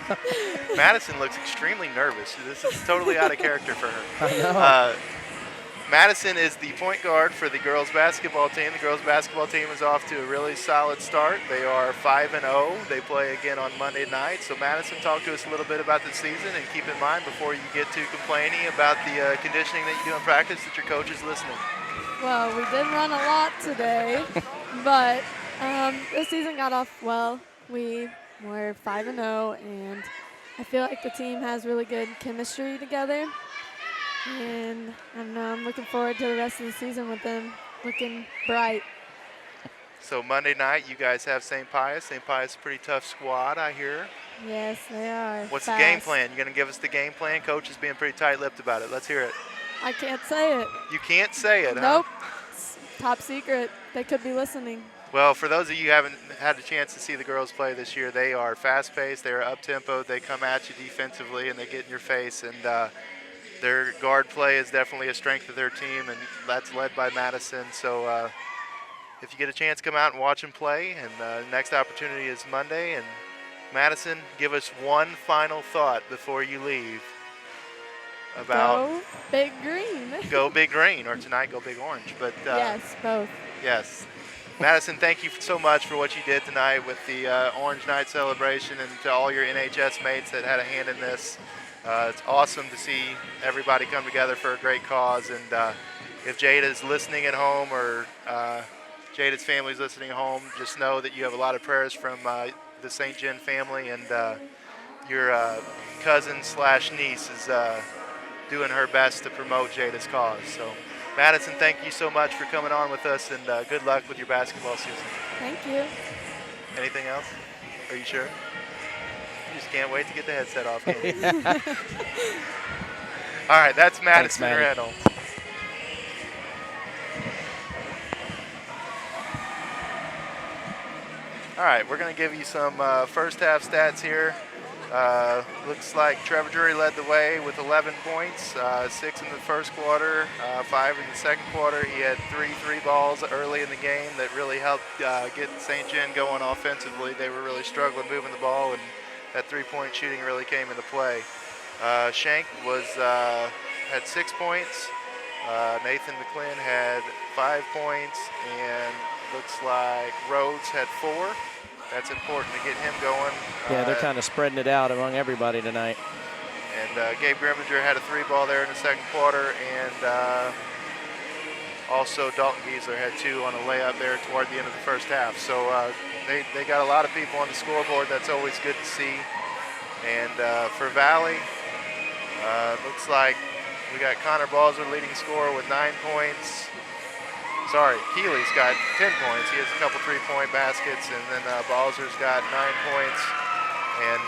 Madison looks extremely nervous. This is totally out of character for her. I know. Madison is the point guard for the girls basketball team. The girls basketball team is off to a really solid start. They are 5-0. They play again on Monday night. So Madison, talk to us a little bit about the season, and keep in mind before you get to complaining about the conditioning that you do in practice that your coach is listening. Well, we did run a lot today, but the season got off well. We were 5-0, and I feel like the team has really good chemistry together. And I'm looking forward to the rest of the season with them looking bright. So Monday night, you guys have St. Pius. St. Pius is a pretty tough squad, I hear. Yes, they are. What's fast. the game plan? You going to give us the game plan? Coach is being pretty tight-lipped about it. Let's hear it. I can't say it. You can't say it, Nope. huh? It's top secret. They could be listening. Well, for those of you who haven't had a chance to see the girls play this year, they are fast-paced, they are up-tempo, they come at you defensively, and they get in your face. And their guard play is definitely a strength of their team, and that's led by Madison. So if you get a chance, come out and watch them play. And the next opportunity is Monday. And Madison, give us one final thought before you leave about Go Big Green. Go Big Green, or tonight Go Big Orange. But yes, both. yes. Madison, thank you so much for what you did tonight with the Orange Night celebration, and to all your NHS mates that had a hand in this. It's awesome to see everybody come together for a great cause. And if Jada's listening at home, or Jada's family's listening at home, just know that you have a lot of prayers from the St. John family, and your cousin/niece is doing her best to promote Jada's cause. So, Madison, thank you so much for coming on with us, and good luck with your basketball season. Thank you. Anything else? Are you sure? You just can't wait to get the headset off, can you? All right, that's Madison Reynolds. All right, we're going to give you some first half stats here. Looks like Trevor Drury led the way with 11 points, 6 in the first quarter, 5 in the second quarter. He had 3 balls early in the game that really helped get St. John going offensively. They were really struggling moving the ball, and that 3-point shooting really came into play. Shank had 6 points. Nathan McClin had 5 points, and looks like Rhodes had 4. That's important to get him going. Yeah, they're kind of spreading it out among everybody tonight. And Gabe Grimminger had a 3-ball there in the second quarter, and also Dalton Giesler had 2 on a layup there toward the end of the first half. So they got a lot of people on the scoreboard. That's always good to see. And for Valle, looks like we got Connor Balzer leading scorer with 9 points. Sorry, Keeley's got 10 points. He has a couple 3-point baskets, and then Balzer's got 9 points, and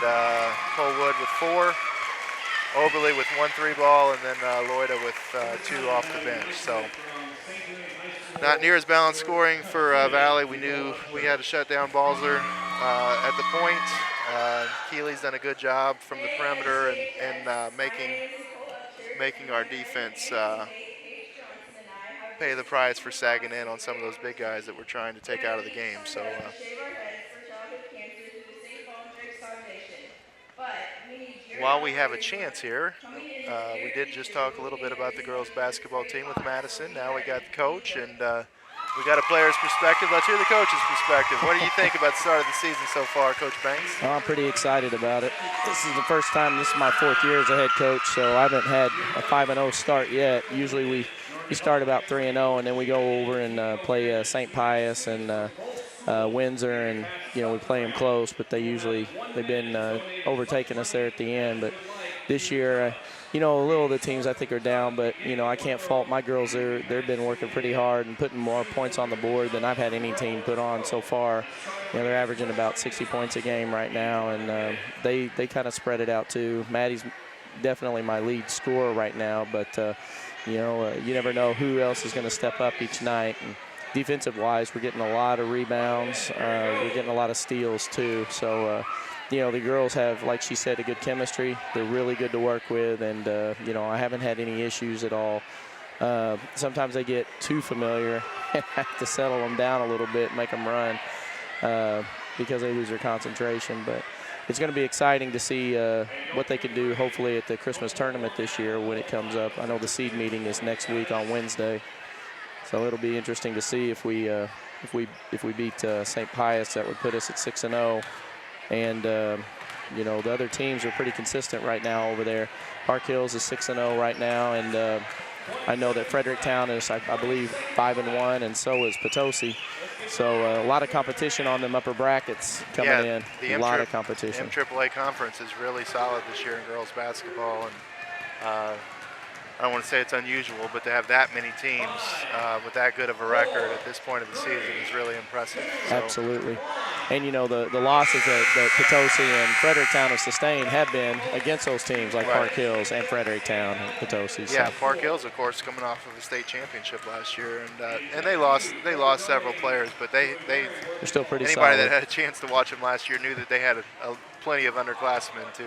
Cole Wood with 4, Oberle with 1 3-ball, and then Loida with 2 off the bench. So not near as balanced scoring for Valle. We knew we had to shut down Balzer at the point. Keeley's done a good job from the perimeter and making our defense pay the price for sagging in on some of those big guys that we're trying to take out of the game. So while we have a chance here, we did just talk a little bit about the girls basketball team with Madison. Now we got the coach, and we got a player's perspective. Let's hear the coach's perspective. What do you think about the start of the season so far, Coach Banks? Oh, I'm pretty excited about it. This is the first time, this is my 4th year as a head coach, so I haven't had a 5-0 start yet. Usually we start about 3-0, and then we go over and play St. Pius and Windsor, and we play them close, but they've been overtaking us there at the end. But this year, a little of the teams I think are down, but I can't fault my girls. They've been working pretty hard and putting more points on the board than I've had any team put on so far. They're averaging about 60 points a game right now, and they kind of spread it out too. Maddie's definitely my lead scorer right now, but you never know who else is going to step up each night. And defensive-wise, we're getting a lot of rebounds. We're getting a lot of steals too. So, the girls have, like she said, a good chemistry. They're really good to work with, and, I haven't had any issues at all. Sometimes they get too familiar and have to settle them down a little bit, make them run because they lose their concentration. But it's going to be exciting to see what they can do, hopefully, at the Christmas tournament this year when it comes up. I know the seed meeting is next week on Wednesday, so it'll be interesting to see if we beat St. Pius. That would put us at 6-0, and the other teams are pretty consistent right now over there. Park Hills is 6-0 right now, and I know that Fredericktown is, I believe, 5-1, and so is Potosi. So a lot of competition on them upper brackets coming in. A lot of competition. The MAAA conference is really solid this year in girls basketball, and I don't want to say it's unusual, but to have that many teams with that good of a record at this point of the season is really impressive. So. Absolutely. And, you know, the losses that Potosi and Fredericktown have sustained have been against those teams like Park Hills and Fredericktown and Potosi. Yeah, so. Park Hills, of course, coming off of a state championship last year, and they lost several players, but they're still pretty anybody solid. that had a chance to watch them last year knew that they had plenty of underclassmen to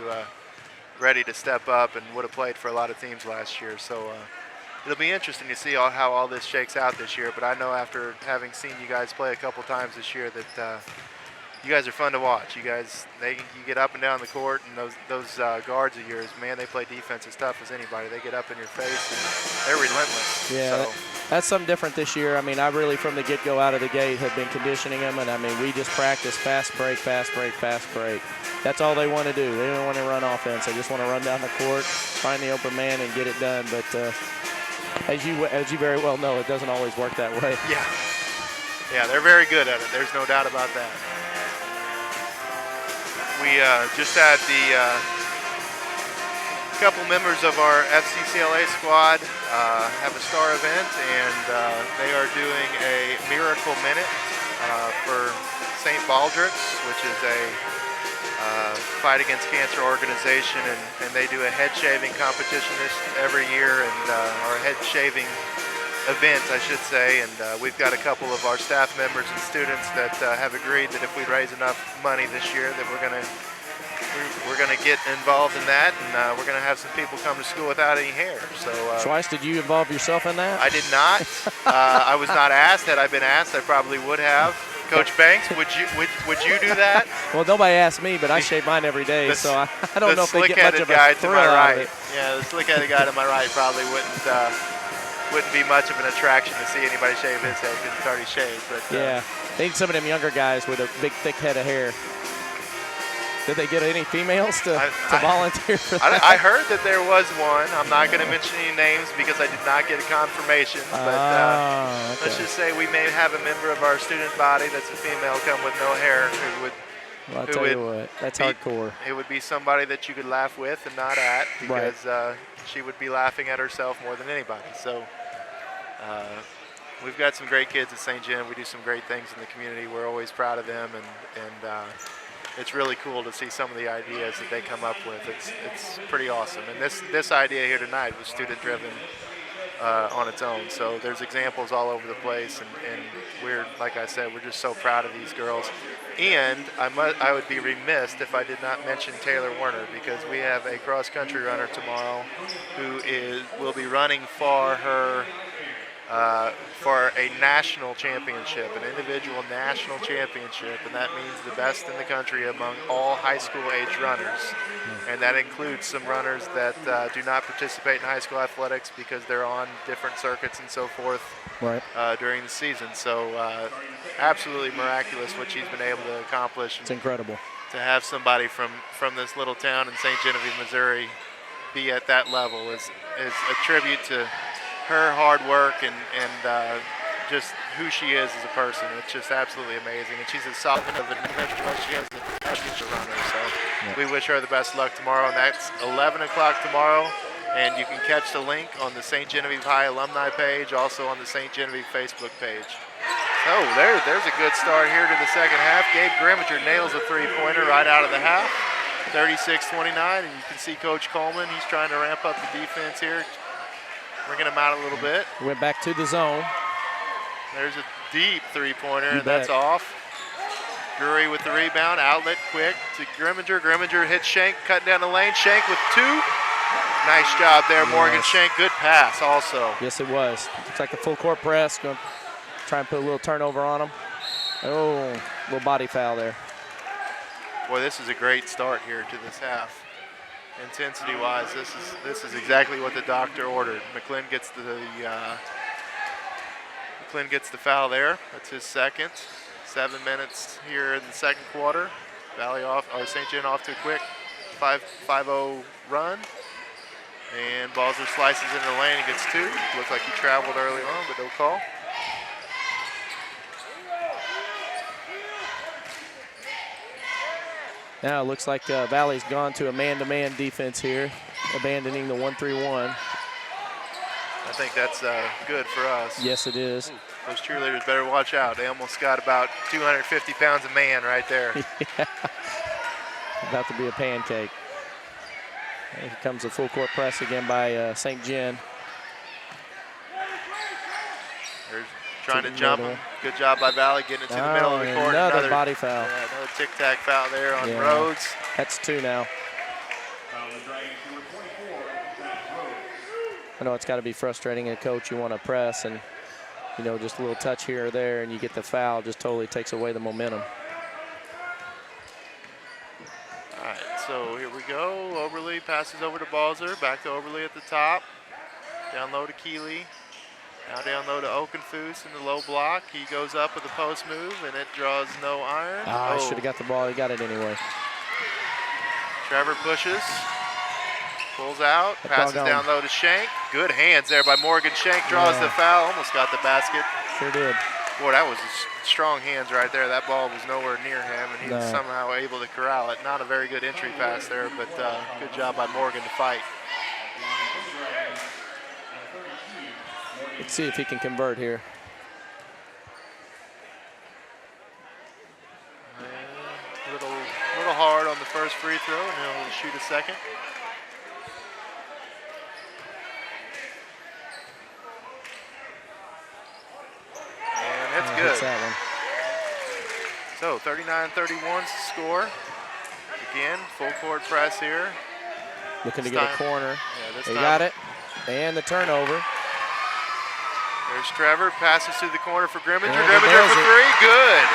ready to step up and would have played for a lot of teams last year. So it'll be interesting to see how all this shakes out this year. But I know after having seen you guys play a couple times this year that you guys are fun to watch. You guys, you get up and down the court, and those guards of yours, man, they play defense as tough as anybody. They get up in your face, and they're relentless. Yeah, so. That's something different this year. I mean, I really, from the get-go out of the gate, have been conditioning them, and I mean, we just practice fast break, fast break, fast break. That's all they want to do. They don't want to run offense. They just want to run down the court, find the open man, and get it done. But as you very well know, it doesn't always work that way. Yeah, they're very good at it. There's no doubt about that. We just had the couple members of our FCCLA squad have a star event, and they are doing a Miracle Minute for St. Baldrick's, which is a fight against cancer organization, and they do a head shaving competition every year, and or head shaving event, I should say, and we've got a couple of our staff members and students that have agreed that if we raise enough money this year that we're gonna get involved in that, and we're gonna have some people come to school without any hair. So Schweiss, did you involve yourself in that? I did not. I was not asked. Had I been asked, I probably would have. Coach Banks, would you do that? Well, nobody asked me, but I shave mine every day, so I don't know if they get much of a thrill out of it. Yeah, the slick-headed guy to my right probably wouldn't be much of an attraction to see anybody shave his head because it's already shaved. But yeah, they need some of them younger guys with a big, thick head of hair. Did they get any females to volunteer for that? I heard that there was one. I'm not going to mention any names because I did not get a confirmation. But okay. Let's just say we may have a member of our student body that's a female come with no hair who would. Well, I'll tell you what, that's hardcore. It would be somebody that you could laugh with and not at because she would be laughing at herself more than anybody. So we've got some great kids at St. Gen. We do some great things in the community. We're always proud of them, and it's really cool to see some of the ideas that they come up with. It's pretty awesome. And this idea here tonight was student-driven on its own. So there's examples all over the place, and we're, like I said, we're just so proud of these girls. And I would be remiss if I did not mention Taylor Werner, because we have a cross-country runner tomorrow who will be running for her for a national championship, an individual national championship, and that means the best in the country among all high school age runners. And that includes some runners that do not participate in high school athletics because they're on different circuits and so forth during the season. So absolutely miraculous what she's been able to accomplish. It's incredible. To have somebody from this little town in St. Genevieve, Missouri be at that level is a tribute to her hard work and just who she is as a person. It's just absolutely amazing. And she's as solid of an individual as she is a future runner. So we wish her the best luck tomorrow. And that's 11 o'clock tomorrow. And you can catch the link on the St. Genevieve High alumni page, also on the St. Genevieve Facebook page. Oh, there's a good start here to the second half. Gabe Grimminger nails a three-pointer right out of the half, 36-29. And you can see Coach Coleman. He's trying to ramp up the defense here, bringing him out a little bit. Went back to the zone. There's a deep three-pointer, and that's off. Drury with the rebound, outlet quick to Grimminger. Grimminger hits Shank, cutting down the lane. Shank with two. Nice job there, Morgan Shank. Good pass also. Yes, it was. Looks like a full court press. Going to try and put a little turnover on him. Oh, little body foul there. Boy, this is a great start here to this half. Intensity-wise, this is exactly what the doctor ordered. McClin gets the foul there. That's his second. 7 minutes here in the second quarter. St. Gen off to a quick 5-0 run. And Balzer slices into the lane and gets two. Looks like he traveled early on, but no call. Now it looks like Valle's gone to a man-to-man defense here, abandoning the 1-3-1. I think that's good for us. Yes, it is. Ooh, those cheerleaders better watch out. They almost got about 250 pounds of man right there. Yeah. About to be a pancake. And here comes a full court press again by St. John. They're trying to jump him. Good job by Valle getting it to the middle of the court. Another body foul. Yeah, another tic-tac foul there on Rhodes. That's 2 now. I know it's got to be frustrating as a coach. You want to press and, you know, just a little touch here or there and you get the foul, just totally takes away the momentum. All right, so here we go. Oberle passes over to Balzer. Back to Oberle at the top. Down low to Keeley. Now down low to Okenfoos in the low block. He goes up with a post move, and it draws no iron. I should have got the ball. He got it anyway. Trevor pushes. Pulls out. Passes down low to Shank. Good hands there by Morgan. Shank draws the foul. Almost got the basket. Sure did. Boy, that was strong hands right there. That ball was nowhere near him, and he was somehow able to corral it. Not a very good entry pass there, but good job by Morgan to fight. Let's see if he can convert here. A little hard on the first free throw, and he'll shoot a second. And that's good. That one. So 39-31 score. Again, full court press here. Looking to get a corner. Yeah, they got it. And the turnover. There's Trevor, passes to the corner for Grimminger. Grimminger for 3, good.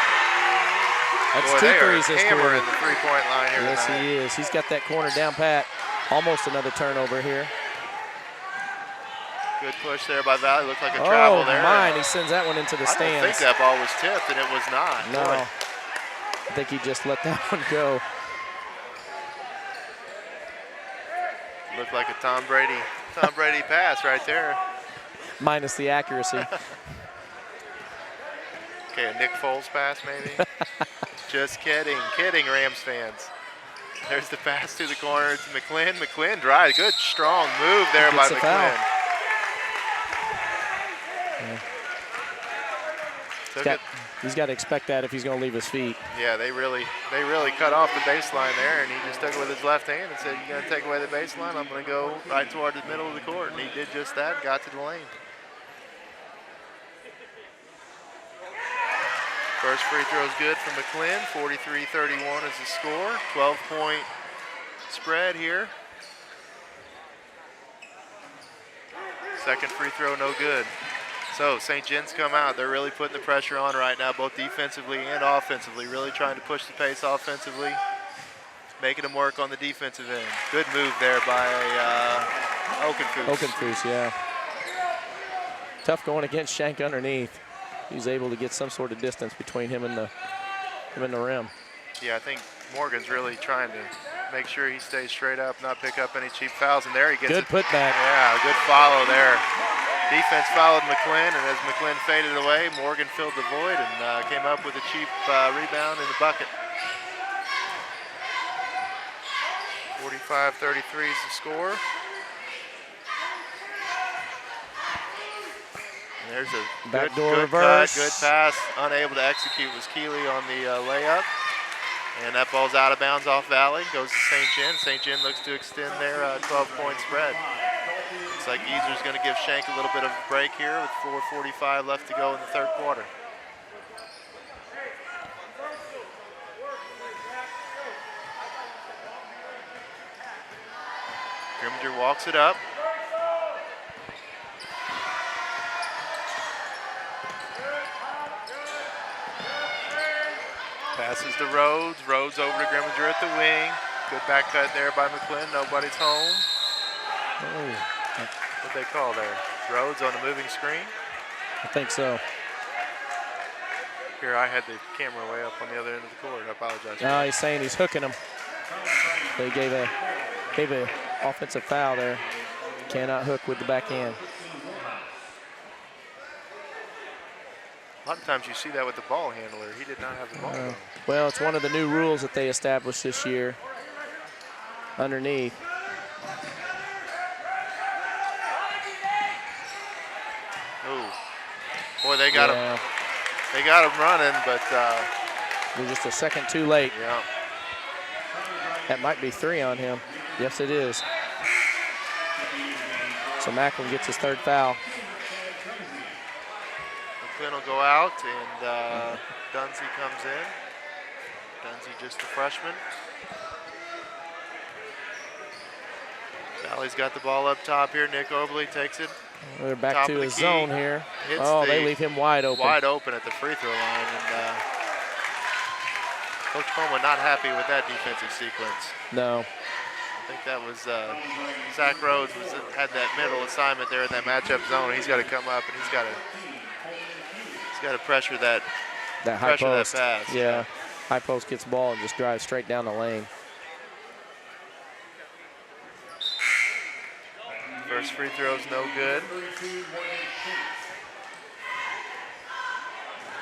That's Boy, 2 threes this quarter. Hammering the three-point line here Yes, tonight. he is. He's got that corner down pat. Almost another turnover here. Good push there by Valle. Looked like a travel there. Oh, mine. He sends that one into the stands. I don't think that ball was tipped, and it was not. No. Boy. I think he just let that one go. Looked like a Tom Brady pass right there. Minus the accuracy. Okay, a Nick Foles pass maybe? Just kidding, Rams fans. There's the pass to the corner to McClin. McClin drives, good strong move there by McClin. Yeah. He's got to expect that if he's going to leave his feet. Yeah, they really cut off the baseline there, and he just took it with his left hand and said, "You're going to take away the baseline, I'm going to go right toward the middle of the court." And he did just that, got to the lane. First free throw is good for McClin. 43-31 is the score. 12-point spread here. Second free throw, no good. So St. John's come out. They're really putting the pressure on right now, both defensively and offensively. Really trying to push the pace offensively, making them work on the defensive end. Good move there by Okenfoos. Okenfoos, yeah. Tough going against Shank underneath. He's able to get some sort of distance between him and the rim. Yeah, I think Morgan's really trying to make sure he stays straight up, not pick up any cheap fouls. And there he gets good putback. Yeah, good follow there. Defense followed McClin, and as McClin faded away, Morgan filled the void and came up with a cheap rebound in the bucket. 45-33 is the score. And there's a backdoor good reverse. Cut, good pass. Unable to execute was Keeley on the layup. And that ball's out of bounds off Valle. Goes to St. John. St. John looks to extend their 12-point spread. Looks like Geezer's going to give Shank a little bit of a break here with 4:45 left to go in the third quarter. Grimminger walks it up. Passes to Rhodes. Rhodes over to Grimminger at the wing. Good back cut there by McClin. Nobody's home. What'd they call there? Rhodes on the moving screen? I think so. Here, I had the camera way up on the other end of the court. I apologize. No, he's saying he's hooking him. They gave a offensive foul there. Cannot hook with the backhand. A lot of times you see that with the ball handler. He did not have the ball. Well, it's one of the new rules that they established this year underneath. Boy, they got him. They got him running, but they're just a second too late. Yeah. That might be 3 on him. Yes, it is. So Macklin gets his 3rd foul. McClin will go out, and Dunsey comes in. Dunsey just a freshman. Valle's got the ball up top here. Nick Oberly takes it. They're back to his zone here. They leave him wide open. Wide open at the free throw line. And Coach Coleman not happy with that defensive sequence. No. I think that was Zach Rhodes had that middle assignment there in that matchup zone. He's got to come up and he's got to pressure that high post. That pass. Yeah. High post gets the ball and just drives straight down the lane. First free throw's no good.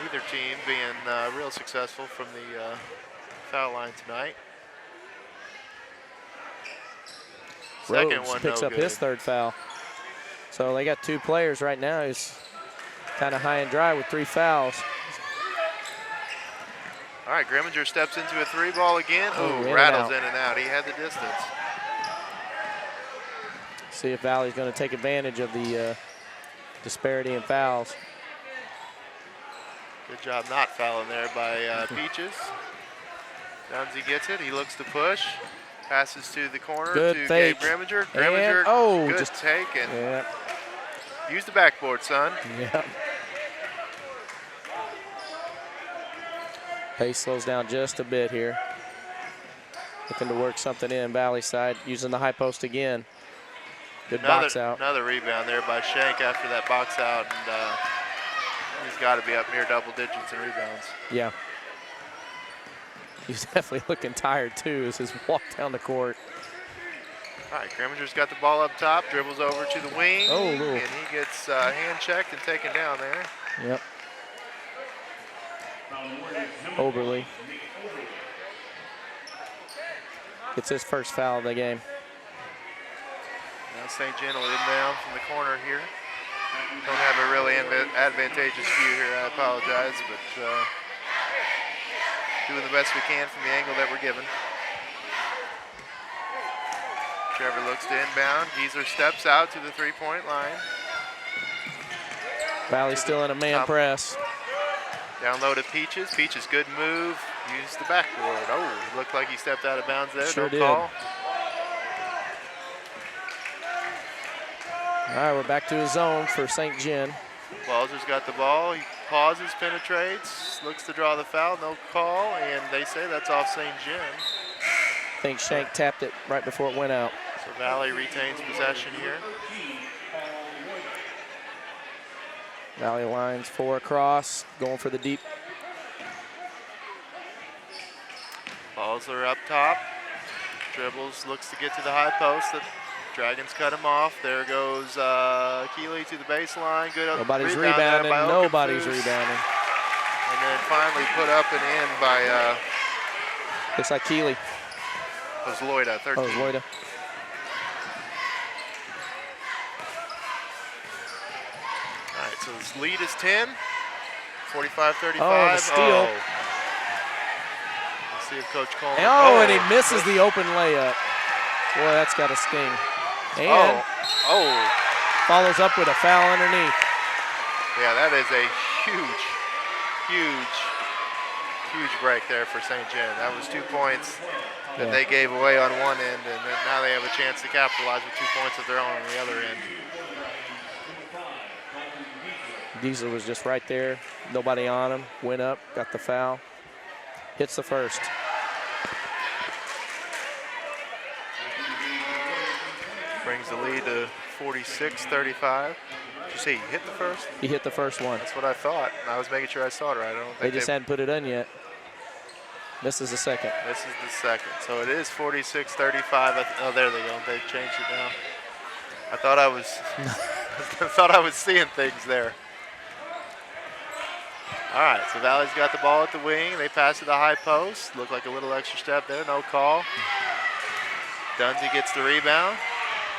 Neither team being real successful from the foul line tonight. Second Rhodes one picks no up good. his 3rd foul. So they got 2 players right now who's kind of high and dry with 3 fouls. All right, Grimminger steps into a 3 ball again. Oh, rattles in and out. He had the distance. See if Valle's going to take advantage of the disparity in fouls. Good job not fouling there by Peaches. Dunsey gets it. He looks to push. Passes to the corner good to fake. Gabe Grimminger. Grimminger, good just take. And yeah. Use the backboard, son. Yeah. Pace slows down just a bit here. Looking to work something in Valley side, using the high post again. Good box out. Another rebound there by Shank after that box out, and he's got to be up near double digits in rebounds. Yeah. He's definitely looking tired too as his walk down the court. All right, Grimminger's got the ball up top, dribbles over to the wing, and he gets hand checked and taken down there. Yep. Oberly gets his first foul of the game. Now St. John will inbound from the corner here. Don't have a really advantageous view here, I apologize, but doing the best we can from the angle that we're given. Trevor looks to inbound. Geezer steps out to the three-point line. Valley still in a man press. Down low to Peaches. Peaches, good move. Used the backboard. Oh, looked like he stepped out of bounds there. Sure did. Call. All right, we're back to his zone for St. John. Walzer's got the ball. He pauses, penetrates, looks to draw the foul. No call, and they say that's off St. John. I think Shank tapped it right before it went out. So Valley retains possession here. Valley lines 4 across, going for the deep. Walzer up top. Dribbles, looks to get to the high post. The Dragons cut him off. There goes Keeley to the baseline. Good. Nobody's rebounding. Nobody's rebounding. And then finally put up and in by. Looks like Keeley. It was Loida, 13. Oh, it was Loida. All right, so his lead is 10. 45-35. Oh, the steal. Oh. Let's see if Coach Coleman. And he misses the open layup. Boy, that's got to sting. And follows up with a foul underneath. Yeah, that is a huge break there for St. John. That was 2 points that they gave away on one end, and then now they have a chance to capitalize with 2 points of their own on the other end. Diesel was just right there. Nobody on him. Went up, got the foul. Hits the first. Brings the lead to 46-35. Did you say he hit the first? He hit the first one. That's what I thought. I was making sure I saw it right. I don't think they just hadn't put it in yet. Misses the second. This is the second. So it is 46-35. Oh, there they go. They changed it now. I thought I was I was seeing things there. All right, so Valley's got the ball at the wing. They pass to the high post. Looked like a little extra step there. No call. Dunsey gets the rebound.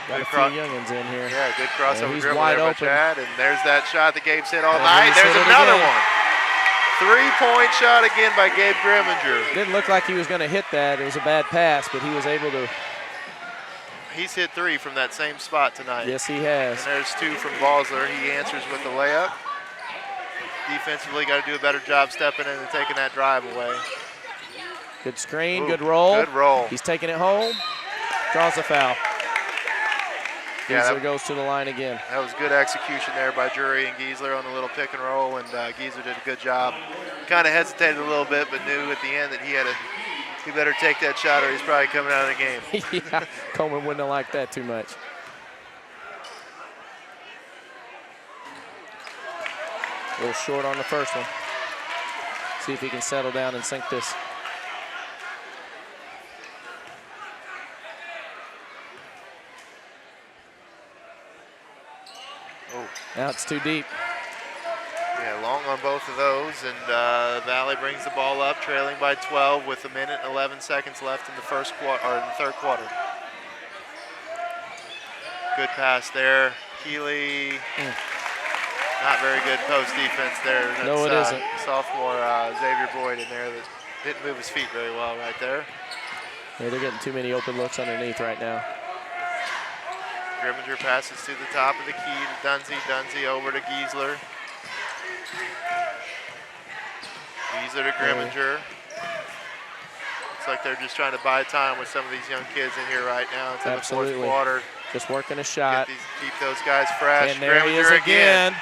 Got a few youngins in here. Yeah, good crossover he's dribble wide there by open. Chad, and there's that shot that Gabe's hit all And night. he's There's hit it another again. one. 3-point shot again by Gabe Grimminger. Didn't look like he was going to hit that. It was a bad pass, but he was able to. He's hit 3 from that same spot tonight. Yes, he has. And there's 2 from Balsler. He answers with the layup. Defensively, got to do a better job stepping in and taking that drive away. Good screen, Ooh, good roll. Good roll. He's taking it home. Draws the foul. Yeah, Giesler goes to the line again. That was good execution there by Drury and Giesler on the little pick and roll, and Giesler did a good job. Kind of hesitated a little bit, but knew at the end that he better take that shot or he's probably coming out of the game. Yeah, Coleman wouldn't have liked that too much. A little short on the first one. See if he can settle down and sink this. Oh. Now it's too deep. Yeah, long on both of those, and Valle brings the ball up, trailing by 12 with 1 minute and 11 seconds left in the third quarter. Good pass there, Keeley. Not very good post defense there. That's, no, it isn't. Sophomore Xavier Boyd in there that didn't move his feet very well right there. Yeah, they're getting too many open looks underneath right now. Grimminger passes to the top of the key to Dunsey. Dunsey over to Giesler. Giesler to Grimminger. Looks like they're just trying to buy time with some of these young kids in here right now into the fourth quarter. Just working a shot. Keep those guys fresh. And there he is Grimminger again.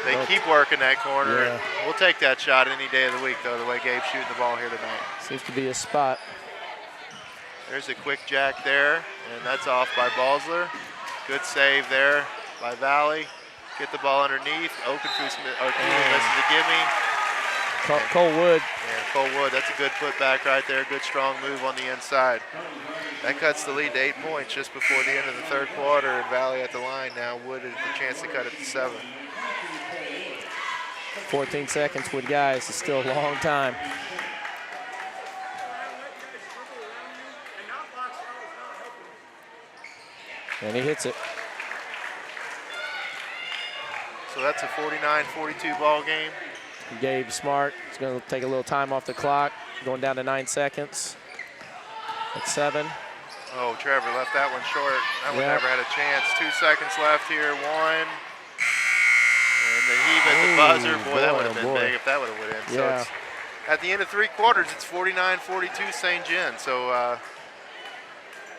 They keep working that corner. Yeah. And we'll take that shot any day of the week, though, the way Gabe's shooting the ball here tonight. Seems to be a spot. There's a quick jack there, and that's off by Balsler. Good save there by Valle. Get the ball underneath. Okenfu misses a gimme. Cole Wood. Yeah, Cole Wood, that's a good putback right there. Good strong move on the inside. That cuts the lead to 8 points just before the end of the third quarter, and Valle at the line now. Wood has the chance to cut it to 7. 14 seconds with guys. It's still a long time. And he hits it. So that's a 49-42 ball game. Gabe Smart is going to take a little time off the clock, going down to 9 seconds. At 7. Oh, Trevor left that one short. That one never had a chance. 2 seconds left here. 1. And the heave at the buzzer. Boy, that would have been big if that would have went in. So it's, at the end of 3 quarters, it's 49-42 St. John. So a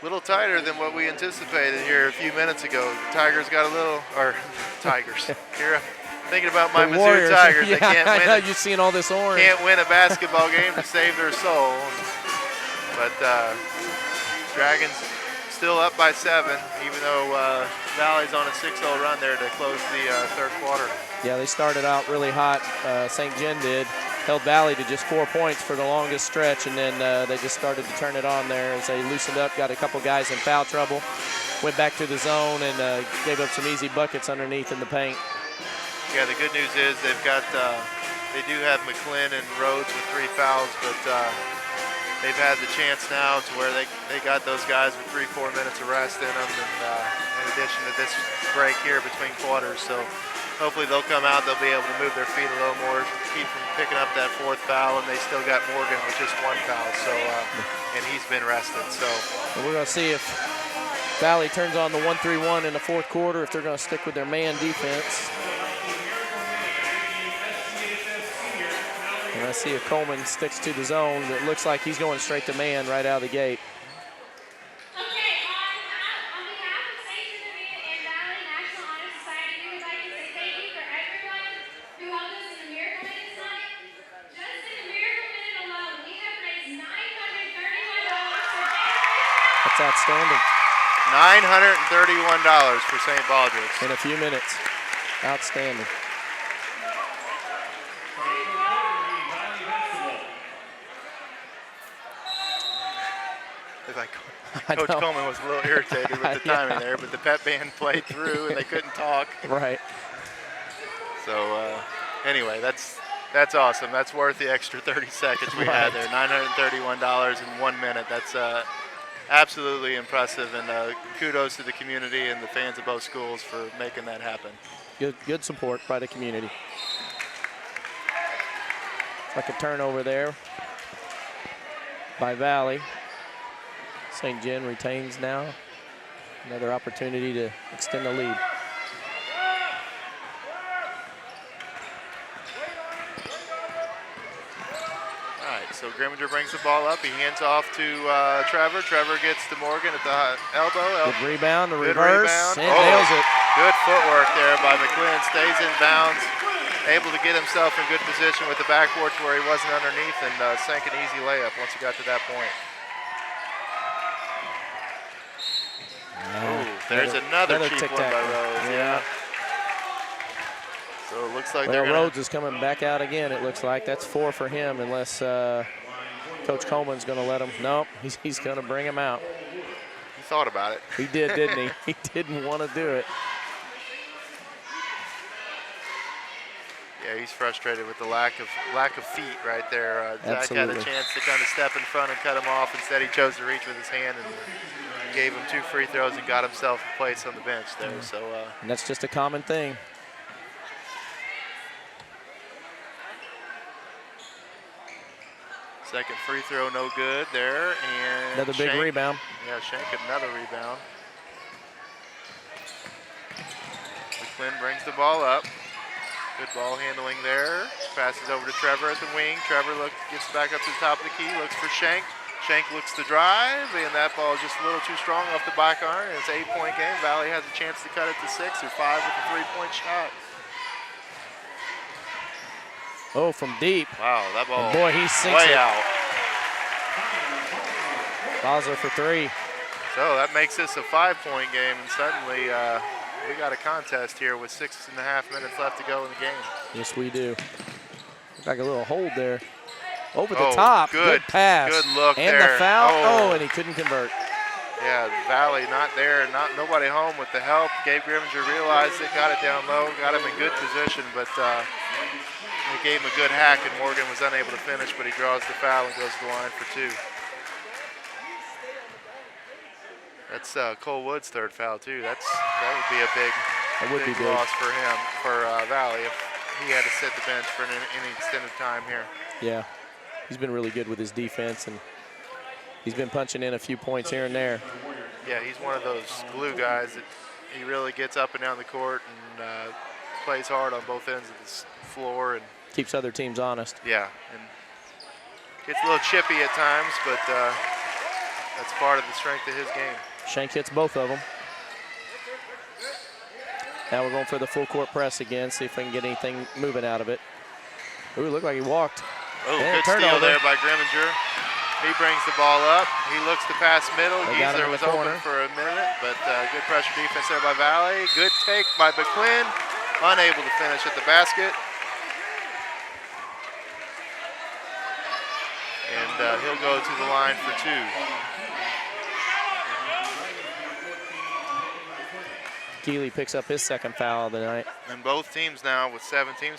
little tighter than what we anticipated here a few minutes ago. The Tigers got a little, or Tigers. Here, thinking about my Mizzou Tigers. Yeah, they can't win. I know you've seen all this orange. Can't win a basketball game to save their soul. But Dragons still up by 7, even though Valle's on a 6-0 run there to close the third quarter. Yeah, they started out really hot. St. John did. Held Valle to just 4 points for the longest stretch, and then they just started to turn it on there as they loosened up, got a couple guys in foul trouble, went back to the zone, and gave up some easy buckets underneath in the paint. Yeah, the good news is they've got, they do have McClin and Rhodes with 3 fouls, but they've had the chance now to where they got those guys with 3-4 minutes of rest in them, and in addition to this break here between quarters. So hopefully they'll come out, they'll be able to move their feet a little more, keep from picking up that 4th foul, and they still got Morgan with just 1 foul, so and he's been rested. So we're going to see if Valle turns on the 1-3-1 in the 4th quarter, if they're going to stick with their man defense. And I see if Coleman sticks to the zone. It looks like he's going straight to man right out of the gate. Okay, on behalf of St. John and Valle National Honor Society, we would like to say thank you for everyone who helped us in the Miracle Minute tonight. Just in the Miracle Minute alone, we have raised $931 for That's outstanding. $931 for St. Baldrick's. In a few minutes. Outstanding. Coach Coleman was a little irritated with the timing there, but the pep band played through and they couldn't talk. Right. So anyway, that's awesome. That's worth the extra 30 seconds we had there. $931 in 1 minute. That's Absolutely impressive, and kudos to the community and the fans of both schools for making that happen. Good support by the community. Like a turnover there by Valle. St. John retains now. Another opportunity to extend the lead. All right, so Grimminger brings the ball up. He hands off to Trevor. Trevor gets to Morgan at the elbow. Good rebound, the Good reverse, rebound. and nails it. Good footwork there by McLean. Stays in bounds, able to get himself in good position with the backboard to where he wasn't underneath, and sank an easy layup once he got to that point. Ooh, there's another cheap one by Rose. Yeah. So it looks like Rhodes is coming back out again, it looks like. That's 4 for him unless Coach Coleman's going to let him. Nope, he's going to bring him out. He thought about it. He did, didn't he? He didn't want to do it. Yeah, he's frustrated with the lack of feet right there. Zach had a Absolutely. chance to kind of step in front and cut him off. Instead, he chose to reach with his hand and gave him 2 free throws and got himself a place on the bench there. So and that's just a common thing. second free throw, no good there. And Another big rebound. Yeah, Shank another rebound. McLean brings the ball up. Good ball handling there. Passes over to Trevor at the wing. Trevor gets back up to the top of the key, looks for Shank. Shank looks to drive, and that ball is just a little too strong off the back iron. It's an 8-point game. Valle has a chance to cut it to 6 or 5 with a 3-point shot. Oh, from deep. Wow, that ball and boy, he sinks way it. out. Bowser for 3. So that makes this a 5-point game, and suddenly we got a contest here with 6.5 minutes left to go in the game. Yes, we do. Looked like a little hold there. Over the top. Good pass. Good look and there. And the foul. And he couldn't convert. Yeah, Valle not there. Nobody home with the help. Gabe Grimminger realized it, got it down low, got him in good position, but they gave him a good hack, and Morgan was unable to finish, but he draws the foul and goes to the line for 2. That's Cole Wood's 3rd foul too. That would be a big loss for him, for Valle, if he had to sit the bench for any extended time here. Yeah, he's been really good with his defense, and he's been punching in a few points here and there. Yeah, he's one of those glue guys that he really gets up and down the court and plays hard on both ends of the floor and keeps other teams honest. Yeah, and gets a little chippy at times, but that's part of the strength of his game. Shank hits both of them. Now we're going for the full court press again, see if we can get anything moving out of it. Ooh, looked like he walked. Oh, good steal there by Grimminger. He brings the ball up. He looks to pass middle. Geezer was open for a minute, but good pressure defense there by Valle. Good take by McLean. Unable to finish at the basket. And he'll go to the line for 2. Keeley picks up his 2nd foul of the night. And both teams now with 7 team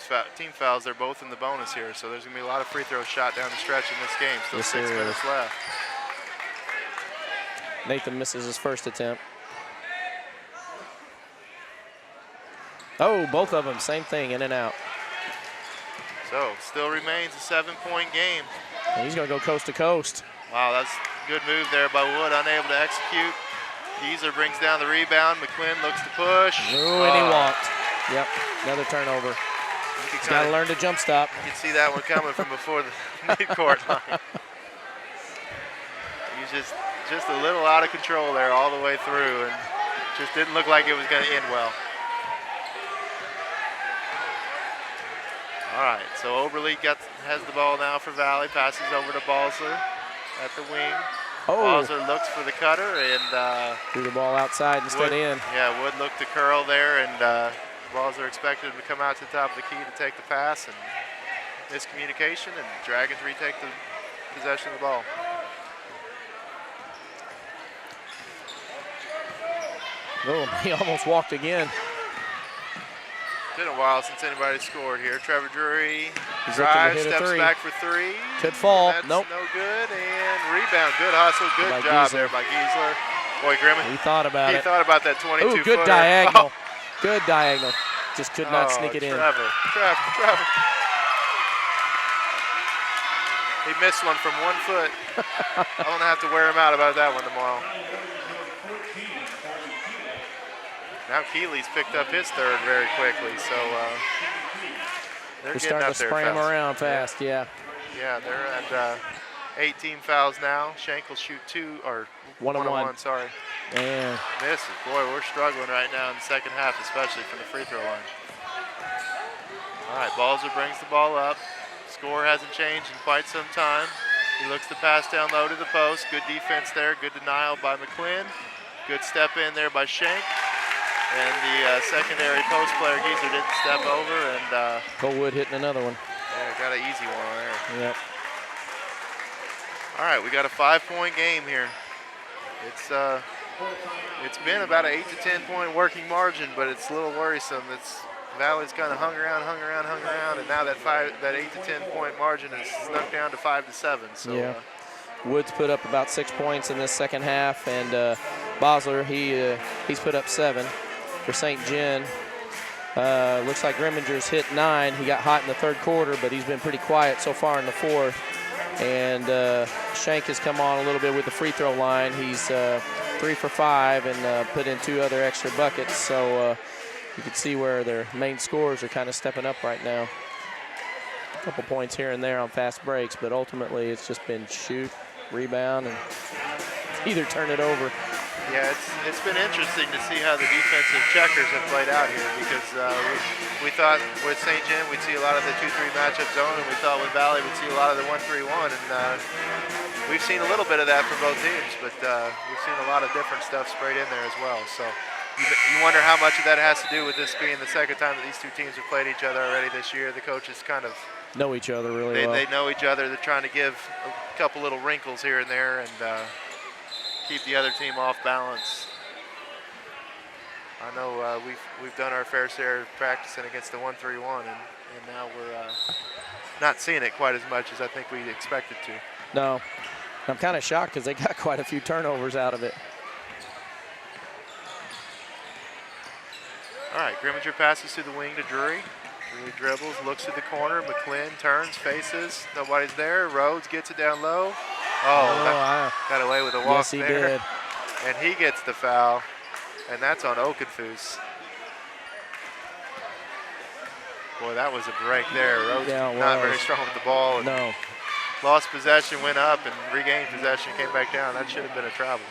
fouls, they're both in the bonus here. So there's going to be a lot of free throws shot down the stretch in this game. Still 6 minutes left. Nathan misses his 1st attempt. Oh, both of them, same thing, in and out. So still remains a 7-point game. And he's going to go coast to coast. Wow, that's a good move there by Wood, unable to execute. Geezer brings down the rebound. McLean looks to push. Ooh, and he walked. Yep, another turnover. He's got to learn to jump stop. You can see that one coming from before the midcourt line. He's just a little out of control there all the way through, and just didn't look like it was going to end well. All right, so Oberle has the ball now for Valle. Passes over to Balsler at the wing. Oh. Balsler looks for the cutter and threw the ball outside instead in. Yeah, Wood looked to curl there, and Balsler expected him to come out to the top of the key to take the pass, and miscommunication, and Dragons retake the possession of the ball. Oh, he almost walked again. It's been a while since anybody scored here. Trevor Drury He's looking to Drive, hit a steps three. back for three. Could fall. That's Nope. no good. And rebound. Good hustle. Good By job Giesler. there by Giesler. Boy, Grimmon. He thought about He it. thought about that 22-footer. Ooh, good diagonal. Good diagonal. Just could not sneak it in. Trevor. He missed one from 1 foot. I'm going to have to wear him out about that one tomorrow. Now Keeley's picked up his third very quickly, so they're starting to spray him around fast, yeah. Yeah, they're at 18 fouls now. Shank will shoot 2 or 1-on-1, sorry. Yeah. Misses. Boy, we're struggling right now in the second half, especially from the free throw line. All right, Balzer brings the ball up. Score hasn't changed in quite some time. He looks to pass down low to the post. Good defense there. Good denial by McClin. Good step in there by Shank. And the secondary post player, Giesler, didn't step over. And Colwood hitting another one. Yeah, got an easy one there. Yep. All right, we got a 5-point game here. It's been about an 8 to 10 point working margin, but it's a little worrisome. Valley's kind of hung around, and now that 8 to 10 point margin is snuck down to 5 to 7. So yeah. Woods put up about 6 points in this second half, and Bosler he's put up 7 for St. John. Looks like Grimminger's hit 9. He got hot in the third quarter, but he's been pretty quiet so far in the fourth. And Shank has come on a little bit with the free throw line. He's 3 for 5 and put in 2 other extra buckets. So you can see where their main scorers are kind of stepping up right now. A couple points here and there on fast breaks, but ultimately it's just been shoot, rebound, and either turn it over. Yeah, it's been interesting to see how the defensive checkers have played out here, because we thought with St. John we'd see a lot of the 2-3 matchup zone, and we thought with Valle we'd see a lot of the 1-3-1, and we've seen a little bit of that from both teams, but we've seen a lot of different stuff sprayed in there as well. So you wonder how much of that has to do with this being the second time that these two teams have played each other already this year. The coaches kind of know each other really well. They know each other. They're trying to give a couple little wrinkles here and there and keep the other team off balance. I know we've done our fair share of practicing against the 1-3-1, and now we're not seeing it quite as much as I think we expected to. No, I'm kind of shocked because they got quite a few turnovers out of it. All right, Grimminger passes to the wing to Drury. Drury dribbles, looks to the corner. McClin turns, faces. Nobody's there. Rhodes gets it down low. Got away with a walk yes, he there. did. And he gets the foul, and that's on Okenfoos. Boy, that was a break there. Rhodes not very strong with the ball. No. Lost possession, went up, and regained possession, came back down. That should have been a travel.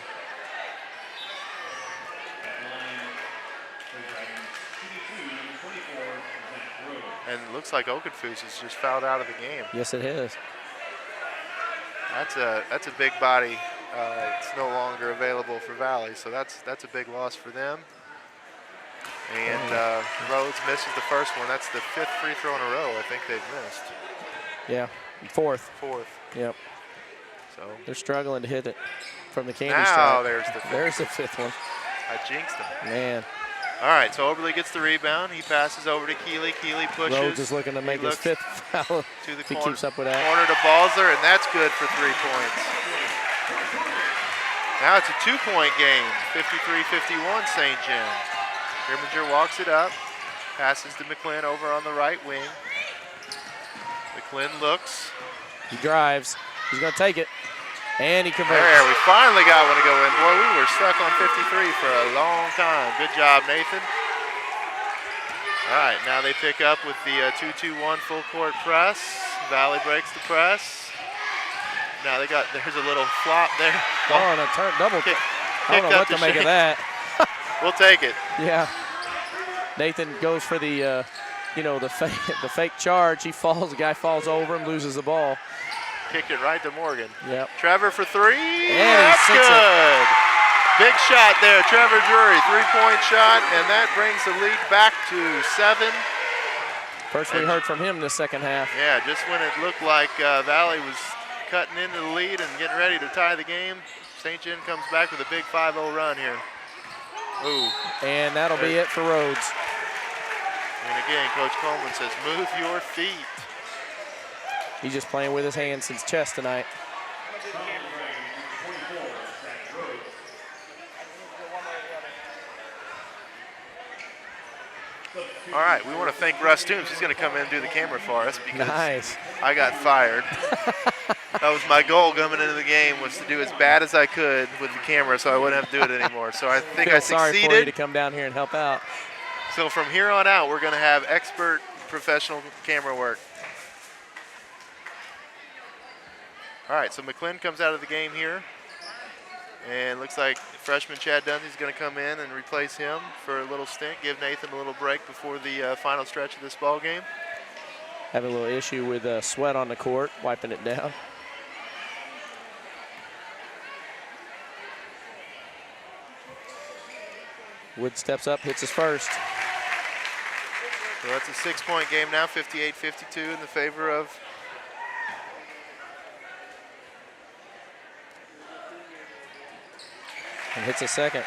And it looks like Okenfoos is just fouled out of the game. Yes, it is. That's a big body. It's no longer available for Valle, so that's a big loss for them. And Rhodes misses the first one. That's the 5th free throw in a row I think they've missed. Yeah, fourth. Yep. So they're struggling to hit it from the candy now stripe. there's the 5th one. I jinxed him. Man. All right, so Oberle gets the rebound. He passes over to Keeley. Keeley pushes. Rhodes is looking to make his 5th foul. To the he corner, keeps up with that. Corner to Balzer, and that's good for 3 points. Now it's a 2-point game, 53-51 St. John. Grimminger walks it up, passes to McClin over on the right wing. McClin looks. He drives. He's going to take it. And he converts. There, we finally got one to go in. Boy, we were stuck on 53 for a long time. Good job, Nathan. All right, now they pick up with the 2-2-1 full court press. Valle breaks the press. Now there's a little flop there. Oh, and a double kick. I don't know what to make of that. We'll take it. Yeah. Nathan goes for the, the fake charge. He falls. The guy falls over him, loses the ball. Kicked it right to Morgan. Yep. Trevor for 3. And that's good. Big shot there, Trevor Drury, 3-point shot, and that brings the lead back to 7. First we heard from him this second half. Yeah, just when it looked like Valle was cutting into the lead and getting ready to tie the game, St. John comes back with a big 5-0 run here. Ooh. And that'll be it for Rhodes. And again, Coach Coleman says, move your feet. He's just playing with his hands since chess tonight. All right, we want to thank Russ Toombs. He's going to come in and do the camera for us because nice. I got fired. That was my goal coming into the game, was to do as bad as I could with the camera so I wouldn't have to do it anymore. So I think I sorry succeeded. for you to come down here and help out. So from here on out, we're going to have expert professional camera work. All right, so McClin comes out of the game here. And looks like freshman Chad Dunsey is going to come in and replace him for a little stint, give Nathan a little break before the final stretch of this ball game. Having a little issue with sweat on the court, wiping it down. Wood steps up, hits his first. So that's a 6-point game now, 58-52 in the favor of and hits a second.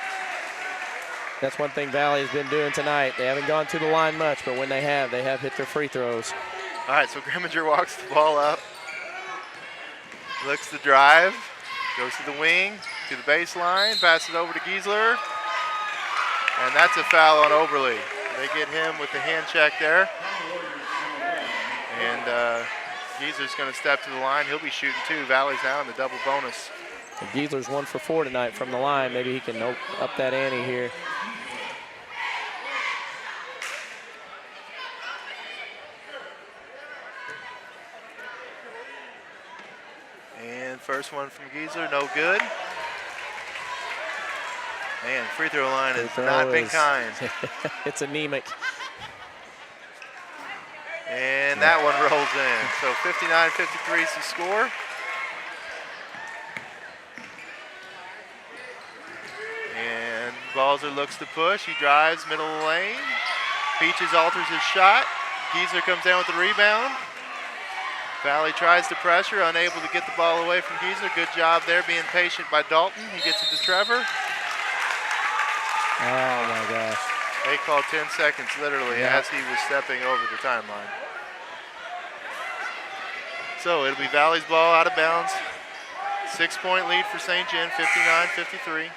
That's one thing Valle has been doing tonight. They haven't gone to the line much, but when they have hit their free throws. All right, so Grimminger walks the ball up, looks to drive, goes to the wing, to the baseline, passes over to Giesler, and that's a foul on Oberle. They get him with the hand check there, and Giesler's going to step to the line. He'll be shooting too. Valle's now in the double bonus. And Giesler's 1 for 4 tonight from the line. Maybe he can up that ante here. And first one from Giesler, no good. Man, free throw line has not been kind. It's anemic. And that one rolls in. So 59-53 is the score. And Balzer looks to push. He drives middle of the lane. Peaches alters his shot. Giesler comes down with the rebound. Valle tries to pressure, unable to get the ball away from Giesler. Good job there, being patient by Dalton. He gets it to Trevor. Oh my gosh. They called 10 seconds literally as he was stepping over the timeline. So it'll be Valle's ball out of bounds. 6-point lead for St. John, 59-53.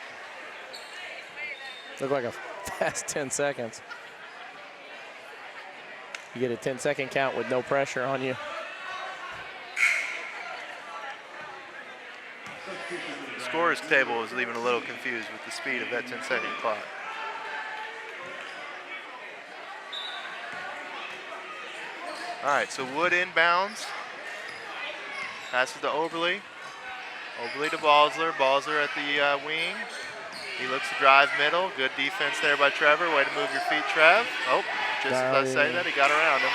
Looked like a fast 10 seconds. You get a 10-second count with no pressure on you. The scorer's table is even a little confused with the speed of that 10-second clock. All right, so Wood inbounds. Passes to Oberle. Oberle to Balzer. Balzer at the wing. He looks to drive middle. Good defense there by Trevor. Way to move your feet, Trev. Oh, just as I say that, he got around him.